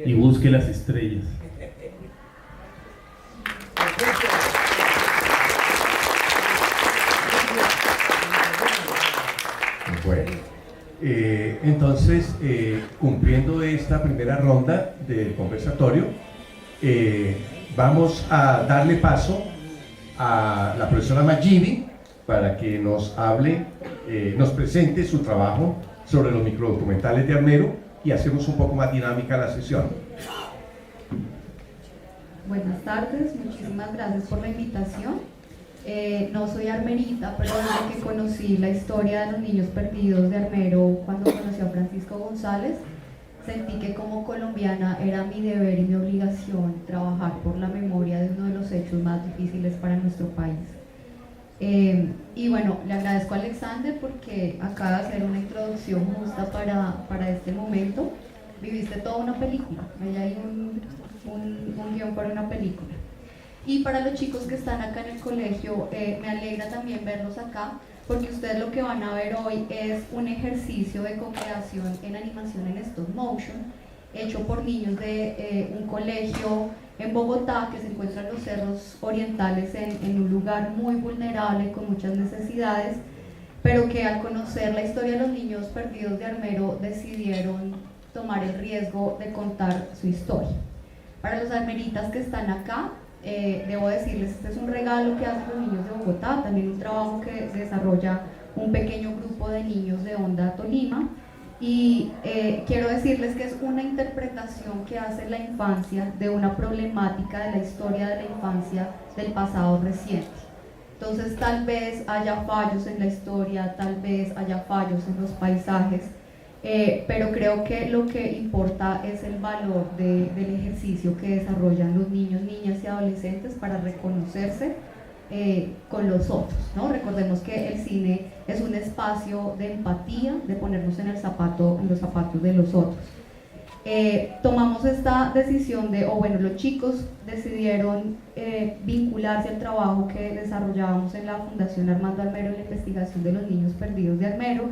y busque las estrellas. Bueno, Entonces, cumpliendo esta primera ronda del conversatorio, vamos a darle paso a la profesora Mayibi para que nos hable, nos presente su trabajo sobre los microdocumentales de Armero y hacemos un poco más dinámica la sesión. Buenas tardes, muchísimas gracias por la invitación. No soy armerita, pero desde que conocí la historia de los niños perdidos de Armero, cuando conocí a Francisco González, sentí que como colombiana era mi deber y mi obligación trabajar por la memoria de uno de los hechos más difíciles para nuestro país. Y bueno, le agradezco a Alexander porque acaba de hacer una introducción justa para este momento. Viviste toda una película, ahí hay un guión para una película. Y para los chicos que están acá en el colegio, me alegra también verlos acá, porque ustedes lo que van a ver hoy es un ejercicio de co-creación en animación en stop motion, hecho por niños de un colegio en Bogotá que se encuentra en los cerros orientales, en un lugar muy vulnerable, con muchas necesidades, pero que al conocer la historia de los niños perdidos de Armero decidieron tomar el riesgo de contar su historia. Para los armeritas que están acá, debo decirles, este es un regalo que hacen los niños de Bogotá, también un trabajo que desarrolla un pequeño grupo de niños de Onda Tolima, y quiero decirles que es una interpretación que hace la infancia de una problemática de la historia de la infancia del pasado reciente. Entonces tal vez haya fallos en la historia, tal vez haya fallos en los paisajes, pero creo que lo que importa es el valor del ejercicio que desarrollan los niños, niñas y adolescentes para reconocerse con los otros, ¿no? Recordemos que el cine es un espacio de empatía, de ponernos en los zapatos de los otros. Tomamos esta decisión los chicos decidieron vincularse al trabajo que desarrollábamos en la Fundación Armando Armero en la investigación de los niños perdidos de Armero,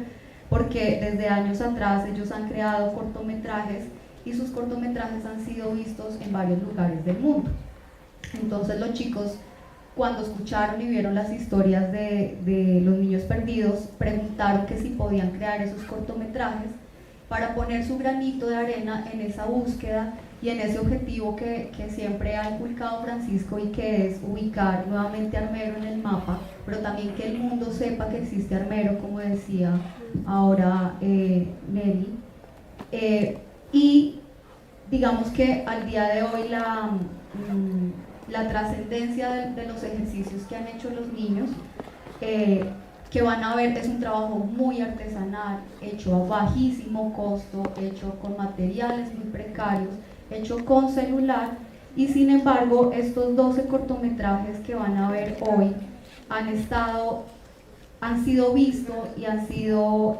porque desde años atrás ellos han creado cortometrajes y sus cortometrajes han sido vistos en varios lugares del mundo. Entonces los chicos, cuando escucharon y vieron las historias de los niños perdidos, preguntaron que si podían crear esos cortometrajes para poner su granito de arena en esa búsqueda y en ese objetivo que siempre ha inculcado Francisco, y que es ubicar nuevamente Armero en el mapa, pero también que el mundo sepa que existe Armero, como decía ahora Nelly. Y digamos que al día de hoy la trascendencia de los ejercicios que han hecho los niños, que van a ver, es un trabajo muy artesanal, hecho a bajísimo costo, hecho con materiales muy precarios, hecho con celular, y sin embargo estos 12 cortometrajes que van a ver hoy han sido vistos y han sido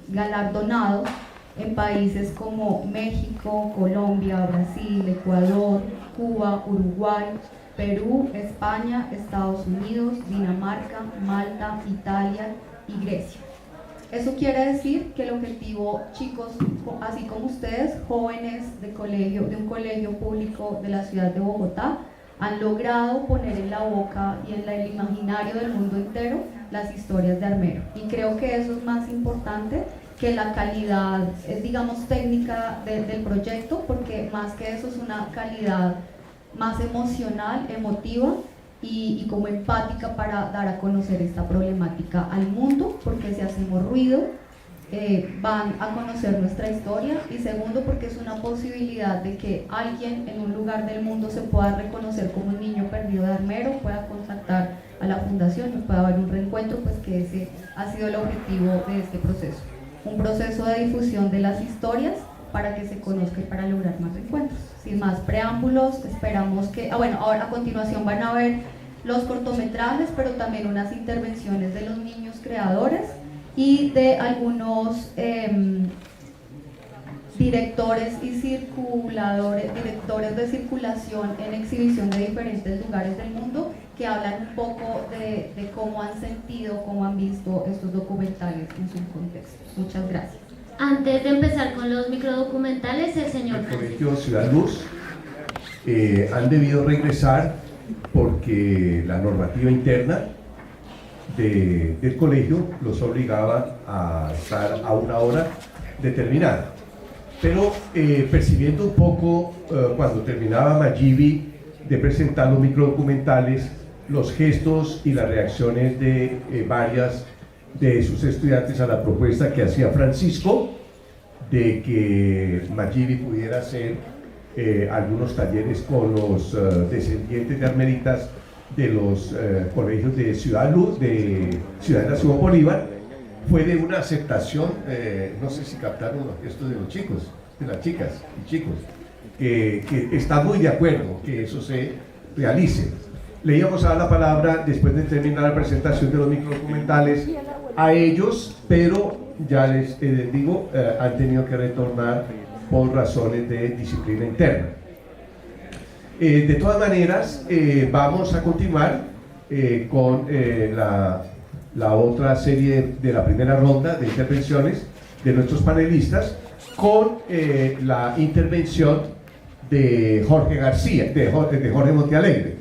galardonados en países como México, Colombia, Brasil, Ecuador, Cuba, Uruguay, Perú, España, Estados Unidos, Dinamarca, Malta, Italia y Grecia. Eso quiere decir que el objetivo, chicos, así como ustedes, jóvenes de un colegio público de la ciudad de Bogotá, han logrado poner en la boca y en el imaginario del mundo entero las historias de Armero. Y creo que eso es más importante que la calidad, digamos, técnica del proyecto, porque más que eso es una calidad más emocional, emotiva y como empática para dar a conocer esta problemática al mundo, porque si hacemos ruido van a conocer nuestra historia, y segundo porque es una posibilidad de que alguien en un lugar del mundo se pueda reconocer como un niño perdido de Armero, pueda contactar a la fundación y pueda haber un reencuentro, pues que ese ha sido el objetivo de este proceso, un proceso de difusión de las historias para que se conozca y para lograr más reencuentros. Sin más preámbulos, esperamos que, ahora a continuación van a ver los cortometrajes, pero también unas intervenciones de los niños creadores y de algunos directores de circulación en exhibición de diferentes lugares del mundo, que hablan un poco de cómo han sentido, cómo han visto estos documentales en sus contextos. Muchas gracias. Antes de empezar con los microdocumentales, el señor El Colegio Ciudad Luz han debido regresar porque la normativa interna del colegio los obligaba a estar a una hora determinada. Pero percibiendo un poco, cuando terminaba Mayivi de presentar los microdocumentales, los gestos y las reacciones de varias de sus estudiantes a la propuesta que hacía Francisco, de que Mayivi pudiera hacer algunos talleres con los descendientes de armeritas de los colegios de Ciudad de Simón Bolívar, fue de una aceptación, no sé si captaron los gestos de los chicos, de las chicas y chicos, que está muy de acuerdo que eso se realice. Le íbamos a dar la palabra, después de terminar la presentación de los microdocumentales, a ellos, pero ya les digo, han tenido que retornar por razones de disciplina interna. De todas maneras, vamos a continuar con la otra serie de la primera ronda de intervenciones de nuestros panelistas, con la intervención de Jorge García, de Jorge Montealegre.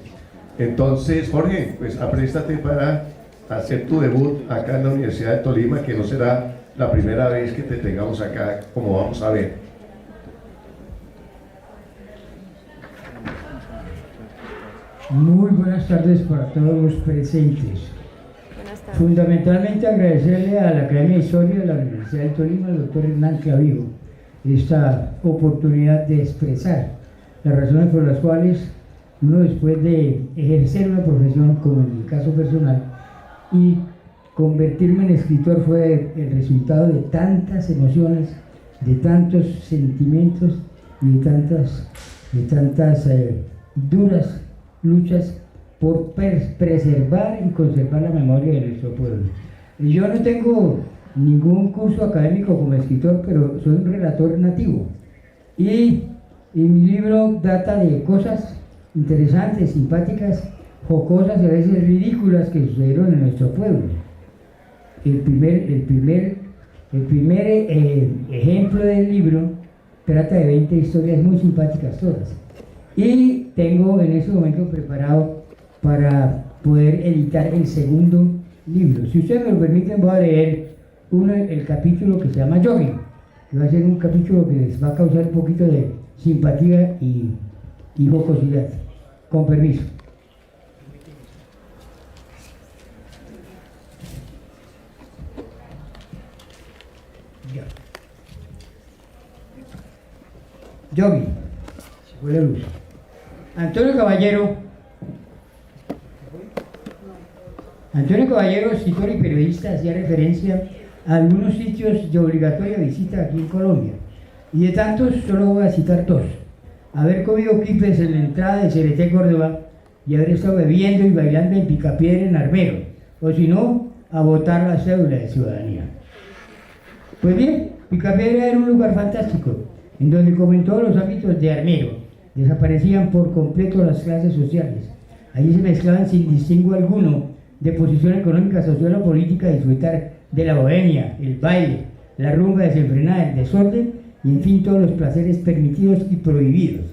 Entonces, Jorge, pues apréstate para hacer tu debut acá en la Universidad de Tolima, que no será la primera vez que te tengamos acá, como vamos a ver. Muy buenas tardes para todos los presentes. Fundamentalmente agradecerle a la Academia de Historia de la Universidad de Tolima, al doctor Hernán Clavijo, esta oportunidad de expresar las razones por las cuales uno, después de ejercer una profesión, como en mi caso personal, y convertirme en escritor, fue el resultado de tantas emociones, de tantos sentimientos y de tantas duras luchas por preservar y conservar la memoria de nuestro pueblo. Yo no tengo ningún curso académico como escritor, pero soy un relator nativo, y mi libro data de cosas interesantes, simpáticas, jocosas y a veces ridículas que sucedieron en nuestro pueblo. El primer ejemplo del libro trata de 20 historias muy simpáticas todas, y tengo en ese momento preparado para poder editar el segundo libro. Si ustedes me lo permiten, voy a leer el capítulo que se llama Jogging, que va a ser un capítulo que les va a causar un poquito de simpatía y jocosidad. Con permiso. Ya. Jogging. Se fue la luz. Antonio Caballero, escritor y periodista, hacía referencia a algunos sitios de obligatoria visita aquí en Colombia, y de tantos solo voy a citar dos: haber comido quipes en la entrada de CBT Córdoba y haber estado bebiendo y bailando en Picapiedra en Armero, o si no, a votar la cédula de ciudadanía. Pues bien, Picapiedra era un lugar fantástico, en donde, como en todos los ámbitos de Armero, desaparecían por completo las clases sociales. Allí se mezclaban sin distingo alguno de posición económica, social o política, a disfrutar de la bohemia, el baile, la rumba desenfrenada, el desorden y, en fin, todos los placeres permitidos y prohibidos.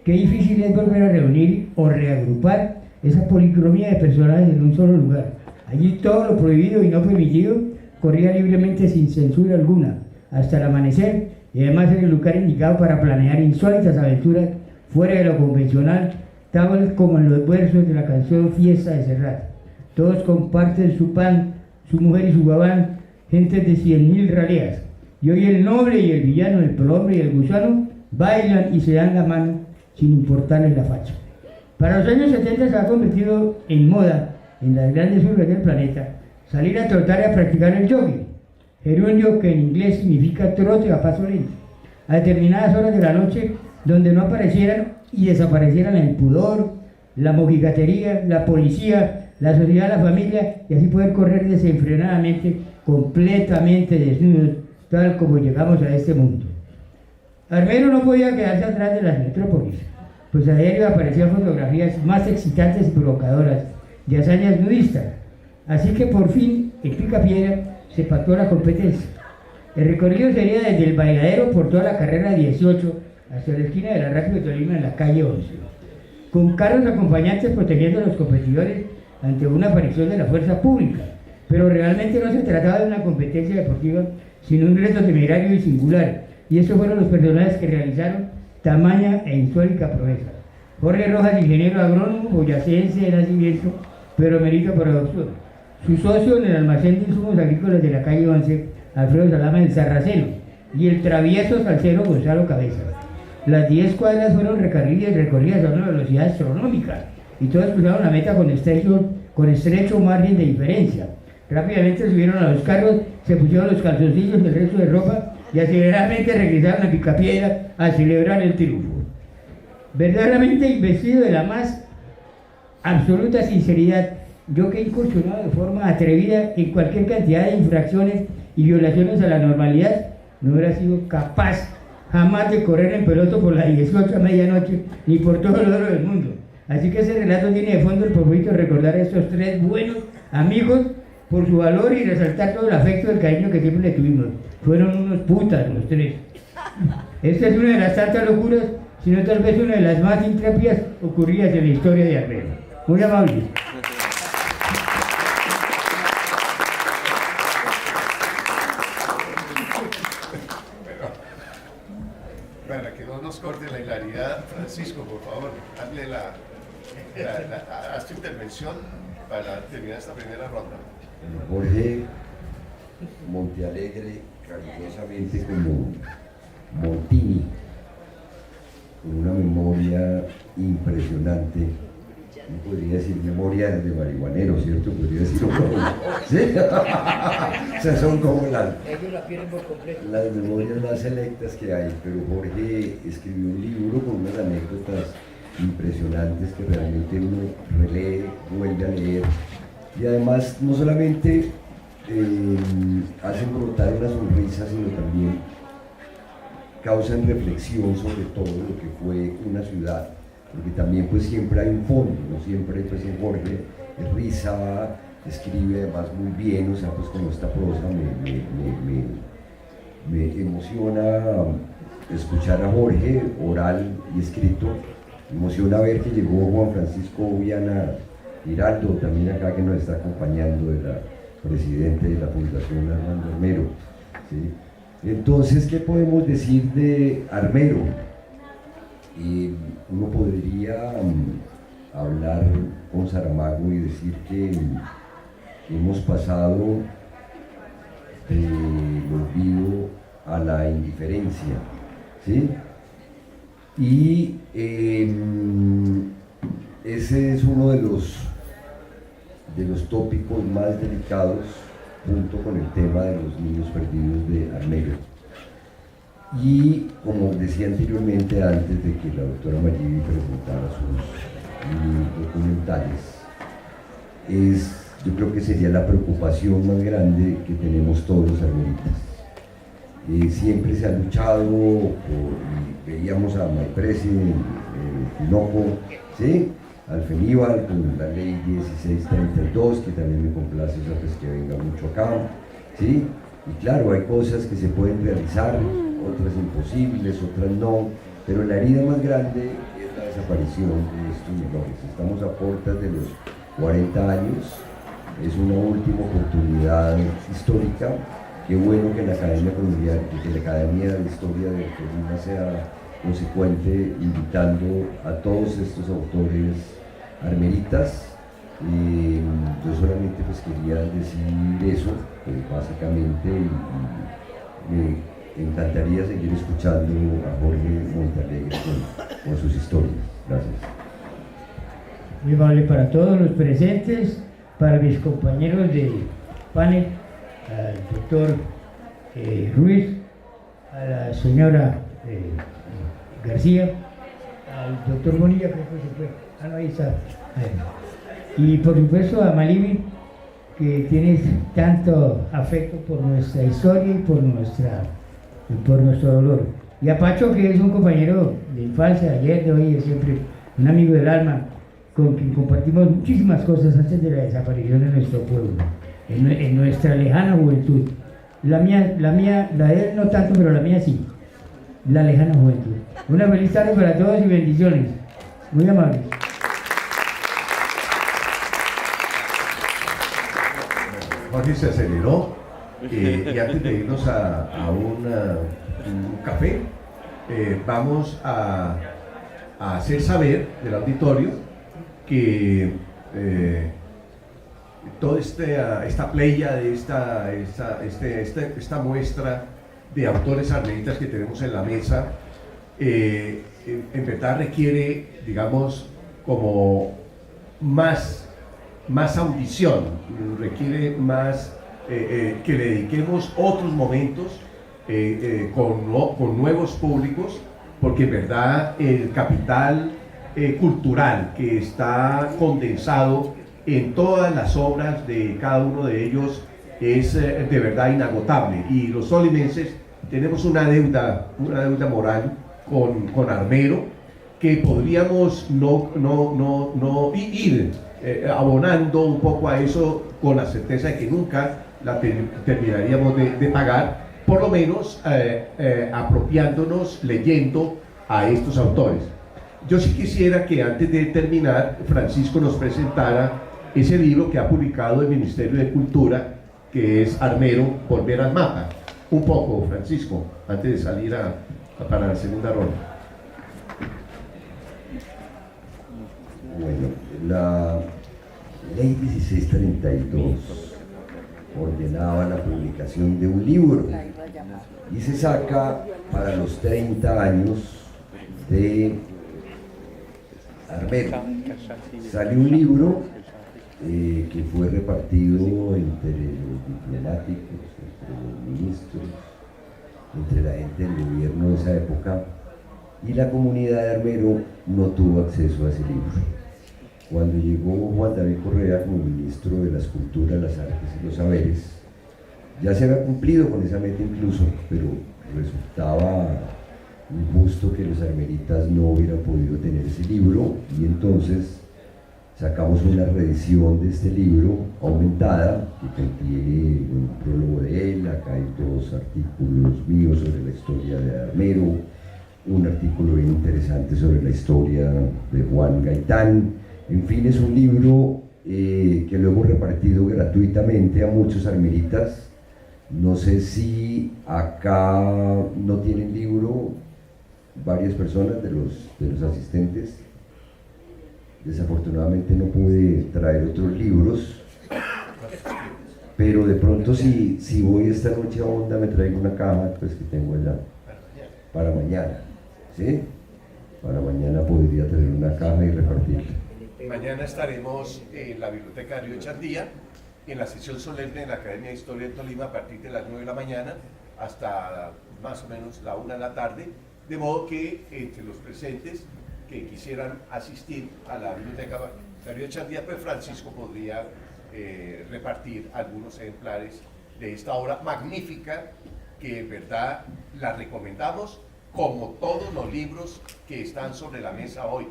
Qué difícil es volver a reunir o reagrupar esa policromía de personajes en un solo lugar. Allí todo lo prohibido y no permitido corría libremente sin censura alguna, hasta el amanecer, y además era el lugar indicado para planear insólitas aventuras fuera de lo convencional, tal como en los versos de la canción Fiesta de Serrat. Todos comparten su pan, su mujer y su gabán, gentes de 100.000 raleas. Y hoy el noble y el villano, el prohombre y el gusano bailan y se dan la mano sin importarles la facha. Para los años 70 se ha convertido en moda en las grandes urbes del planeta salir a trotar y a practicar el jogging, gerundio que en inglés significa trote a paso lento, a determinadas horas de la noche, donde no aparecieran y desaparecieran el pudor, la mojigatería, la policía, la sociedad, la familia, y así poder correr desenfrenadamente, completamente desnudos, tal como llegamos a este mundo. Armero no podía quedarse atrás de las metrópolis, pues a diario aparecían fotografías más excitantes y provocadoras de hazañas nudistas. Así que por fin, en Picapiedra se pactó la competencia. El recorrido sería desde el Bailadero por toda la carrera 18 hasta la esquina de la Rápido de Tolima en la calle 11. Con carros acompañantes protegiendo a los competidores, ante una aparición de la fuerza pública, pero realmente no se trataba de una competencia deportiva, sino un reto temerario y singular, y esos fueron los personajes que realizaron tamaña e histórica proeza. Jorge Rojas, ingeniero agrónomo, boyacense de nacimiento, pero merito por adopción. Su socio en el almacén de insumos agrícolas de la calle 11, Alfredo Salama del Sarraceno, y el travieso salsero Gonzalo Cabezas. Las 10 cuadras fueron recorridas a una velocidad astronómica, y todas cruzaron la meta con estrecho margen de diferencia. Rápidamente subieron a los carros, se pusieron los calzoncillos y el resto de ropa, y aceleradamente regresaron a Picapiedra a celebrar el triunfo. Verdaderamente investido de la más absoluta sinceridad, yo que he incursionado de forma atrevida en cualquier cantidad de infracciones y violaciones a la normalidad, no hubiera sido capaz jamás de correr en peloto por la 18 a medianoche, ni por todo el oro del mundo. Así que ese relato tiene de fondo el propósito de recordar a estos 3 buenos amigos por su valor y resaltar todo el afecto y el cariño que siempre le tuvimos. Fueron unos putas los 3. Esta es una de las tantas locuras, sino tal vez una de las más intrépidas ocurridas en la historia de Armero. Muy amable. Para que no nos corte la hilaridad, Francisco, por favor, hazle haz tu intervención para terminar esta primera ronda. Jorge Montealegre, cariñosamente como Montini, con una memoria impresionante. No podría decir memoria de marihuanero, ¿cierto? Podría decir ¿sí? O sea, son como las memorias más selectas que hay, pero Jorge escribió un libro con unas anécdotas impresionantes que realmente uno relee, vuelve a leer, y además no solamente hacen brotar una sonrisa, sino también causan reflexión sobre todo lo que fue una ciudad, porque también pues siempre hay un fondo, no siempre pues en Jorge es risa, escribe además muy bien, o sea pues con esta prosa me emociona escuchar a Jorge oral y escrito, me emociona ver que llegó Juan Francisco Viana Giraldo, también acá que nos está acompañando, de la presidente de la Fundación Armando Armero, ¿sí? Entonces, ¿qué podemos decir de Armero? Uno podría hablar con Saramago y decir que hemos pasado del olvido a la indiferencia, ¿sí? Y ese es uno de los tópicos más delicados, junto con el tema de los niños perdidos de Armero. Y como decía anteriormente, antes de que la doctora Mayidi presentara sus documentales, yo creo que sería la preocupación más grande que tenemos todos los armeritas. Siempre se ha luchado veíamos a Maipresi, Tinoco, ¿sí? Al Feníbal con la ley 1632, que también me complace pues, que venga mucho acá, ¿sí? Y claro, hay cosas que se pueden realizar, otras imposibles, otras no, pero la herida más grande es la desaparición de estos menores. Estamos a puertas de los 40 años, es una última oportunidad histórica. Qué bueno que la Academia Colombiana, que la Academia de Historia de Colima sea consecuente, invitando a todos estos autores armeritas. Yo solamente pues quería decir eso, pues, básicamente, y me encantaría seguir escuchando a Jorge Montealegre con sus historias. Gracias. Muy amable para todos los presentes, para mis compañeros de panel, al doctor Ruiz, a la señora García, al doctor Bonilla, creo que se fue, no, ahí está, y por supuesto a Malimi, que tienes tanto afecto por nuestra historia y por nuestro dolor, y a Pacho, que es un compañero de infancia, de ayer, de hoy, de siempre, un amigo del alma, con quien compartimos muchísimas cosas antes de la desaparición de nuestro pueblo, en nuestra lejana juventud. La de él no tanto, pero la mía sí, la lejana juventud. Una feliz tarde para todos y bendiciones. Muy amables. Jorge se aceleró y antes de irnos a un café, vamos a hacer saber del auditorio que toda esta playa de esta muestra de autores armenitas que tenemos en la mesa, en verdad requiere, digamos, como más audición, requiere más que le dediquemos otros momentos con nuevos públicos, porque en verdad el capital cultural que está condensado en todas las obras de cada uno de ellos es de verdad inagotable, y los tolimenses tenemos una deuda moral con Armero, que podríamos no ir abonando un poco a eso, con la certeza de que nunca la terminaríamos de pagar, por lo menos apropiándonos, leyendo a estos autores. Yo sí quisiera que antes de terminar, Francisco nos presentara ese libro que ha publicado el Ministerio de Cultura, que es Armero, Volver al Mapa. Un poco, Francisco, antes de salir para la segunda ronda. Bueno, la ley 1632 ordenaba la publicación de un libro y se saca para los 30 años de Armero. Sale un libro que fue repartido entre los diplomáticos, entre los ministros, entre la gente del gobierno de esa época, y la comunidad de Armero no tuvo acceso a ese libro. Cuando llegó Juan David Correa como ministro de las Culturas, las Artes y los Saberes, ya se había cumplido con esa meta incluso, pero resultaba injusto que los armeritas no hubieran podido tener ese libro, y entonces sacamos una reedición de este libro aumentada que contiene un prólogo de él. Acá hay 2 artículos míos sobre la historia de Armero, un artículo bien interesante sobre la historia de Juan Gaitán. En fin, es un libro que lo hemos repartido gratuitamente a muchos armeritas. No sé si acá no tienen libro varias personas de los asistentes. Desafortunadamente no pude traer otros libros, pero de pronto si voy esta noche a Honda me traigo una caja pues que tengo allá para mañana, ¿sí? Para mañana podría traer una caja y repartirla. Mañana estaremos en la Biblioteca de Río Chandía, en la sesión solemne de la Academia de Historia de Tolima, a partir de las 9 de la mañana hasta más o menos la 1 de la tarde, de modo que entre los presentes que quisieran asistir a la Biblioteca de Río Chandía, pues Francisco podría repartir algunos ejemplares de esta obra magnífica, que en verdad la recomendamos, como todos los libros que están sobre la mesa hoy,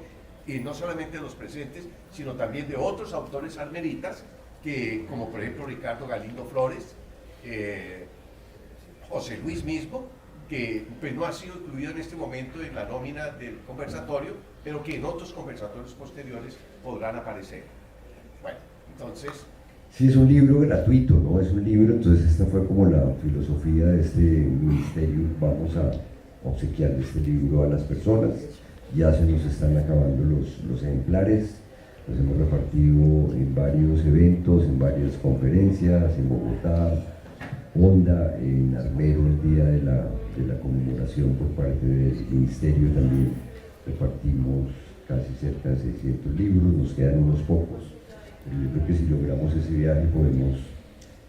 y no solamente de los presentes, sino también de otros autores armeritas, que, como por ejemplo Ricardo Galindo Flores, José Luis mismo, que pues no ha sido incluido en este momento en la nómina del conversatorio, pero que en otros conversatorios posteriores podrán aparecer. Bueno, entonces... Sí, es un libro gratuito, ¿no? Es un libro, entonces esta fue como la filosofía de este ministerio. Vamos a obsequiar este libro a las personas. Ya se nos están acabando los ejemplares. Los hemos repartido en varios eventos, en varias conferencias, en Bogotá, Honda, en Armero, el día de la conmemoración por parte del ministerio también repartimos casi cerca de 600 libros, nos quedan unos pocos. Yo creo que si logramos ese viaje podemos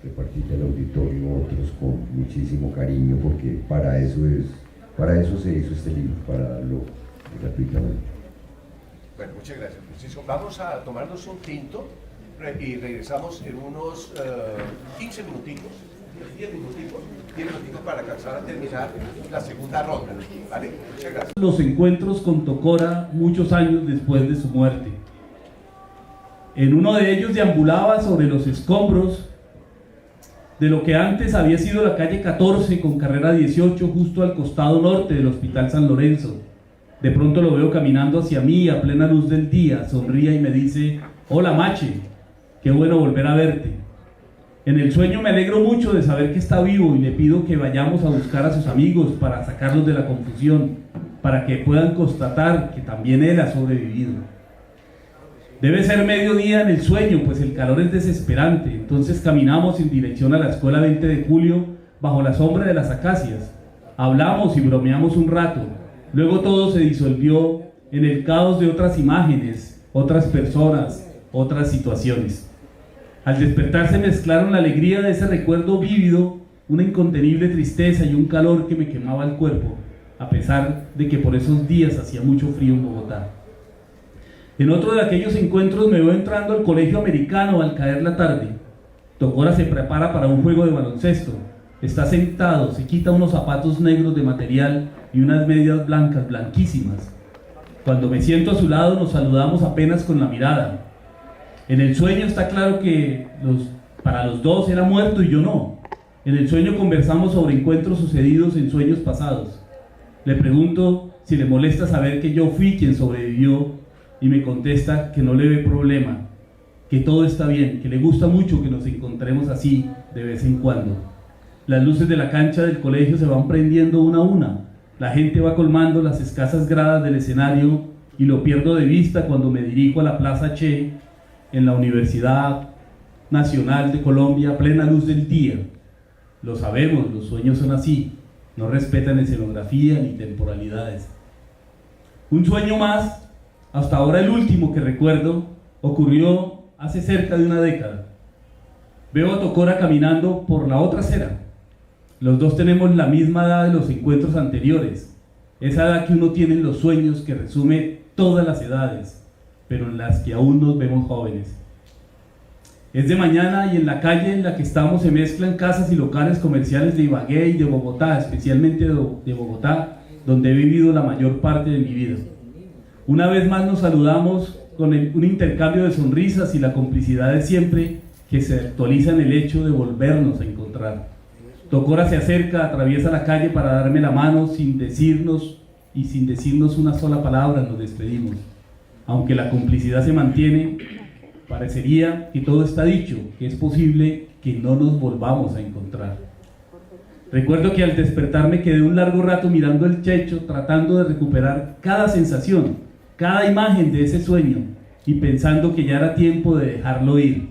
repartir al auditorio otros con muchísimo cariño, porque para eso se hizo este libro, para darlo gratuitamente. Bueno, muchas gracias, Francisco. Vamos a tomarnos un tinto y regresamos en unos 15 minutitos, 10 minutitos para alcanzar a terminar la segunda ronda, ¿vale? Muchas gracias. Los encuentros con Tocora muchos años después de su muerte. En uno de ellos deambulaba sobre los escombros de lo que antes había sido la calle 14 con carrera 18, justo al costado norte del Hospital San Lorenzo. De pronto lo veo caminando hacia mí a plena luz del día, sonríe y me dice: hola Mache, qué bueno volver a verte. En el sueño me alegro mucho de saber que está vivo y le pido que vayamos a buscar a sus amigos para sacarlos de la confusión, para que puedan constatar que también él ha sobrevivido. Debe ser mediodía en el sueño, pues el calor es desesperante. Entonces caminamos en dirección a la escuela 20 de julio bajo la sombra de las acacias. Hablamos y bromeamos un rato. Luego todo se disolvió en el caos de otras imágenes, otras personas, otras situaciones. Al despertar se mezclaron la alegría de ese recuerdo vívido, una incontenible tristeza y un calor que me quemaba el cuerpo, a pesar de que por esos días hacía mucho frío en Bogotá. En otro de aquellos encuentros me veo entrando al colegio americano al caer la tarde. Tocora se prepara para un juego de baloncesto. Está sentado, se quita unos zapatos negros de material y unas medias blancas, blanquísimas. Cuando me siento a su lado nos saludamos apenas con la mirada. En el sueño está claro que para los dos era muerto y yo no. En el sueño conversamos sobre encuentros sucedidos en sueños pasados. Le pregunto si le molesta saber que yo fui quien sobrevivió y me contesta que no le ve problema, que todo está bien, que le gusta mucho que nos encontremos así de vez en cuando. Las luces de la cancha del colegio se van prendiendo una a una. La gente va colmando las escasas gradas del escenario y lo pierdo de vista cuando me dirijo a la Plaza Che en la Universidad Nacional de Colombia a plena luz del día. Lo sabemos, los sueños son así, no respetan escenografía ni temporalidades. Un sueño más, hasta ahora el último que recuerdo, ocurrió hace cerca de una década. Veo a Tocora caminando por la otra acera. Los dos tenemos la misma edad de los encuentros anteriores, esa edad que uno tiene en los sueños que resume todas las edades, pero en las que aún nos vemos jóvenes. Es de mañana y en la calle en la que estamos se mezclan casas y locales comerciales de Ibagué y de Bogotá, especialmente de Bogotá, donde he vivido la mayor parte de mi vida. Una vez más nos saludamos con un intercambio de sonrisas y la complicidad de siempre que se actualiza en el hecho de volvernos a encontrar. Tocora se acerca, atraviesa la calle para darme la mano sin decirnos una sola palabra nos despedimos. Aunque la complicidad se mantiene, parecería que todo está dicho, que es posible que no nos volvamos a encontrar. Recuerdo que al despertar me quedé un largo rato mirando el techo, tratando de recuperar cada sensación, cada imagen de ese sueño y pensando que ya era tiempo de dejarlo ir,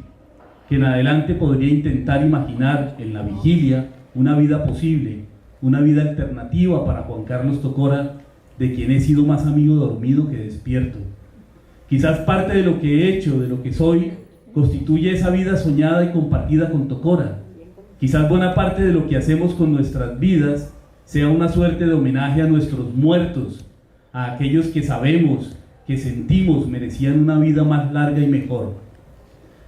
que en adelante podría intentar imaginar en la vigilia una vida posible, una vida alternativa para Juan Carlos Tocora, de quien he sido más amigo dormido que despierto. Quizás parte de lo que he hecho, de lo que soy, constituye esa vida soñada y compartida con Tocora. Quizás buena parte de lo que hacemos con nuestras vidas sea una suerte de homenaje a nuestros muertos, a aquellos que sabemos, que sentimos merecían una vida más larga y mejor.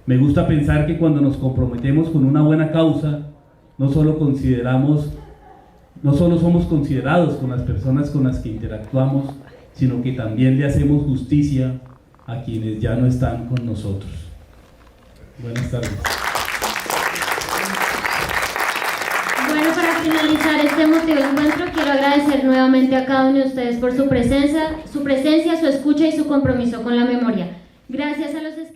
Me gusta pensar que cuando nos comprometemos con una buena causa, no solo somos considerados con las personas con las que interactuamos, sino que también le hacemos justicia a quienes ya no están con nosotros. Buenas tardes. Bueno, para finalizar este emotivo encuentro, quiero agradecer nuevamente a cada uno de ustedes por su presencia, su escucha y su compromiso con la memoria. Gracias a los escritores.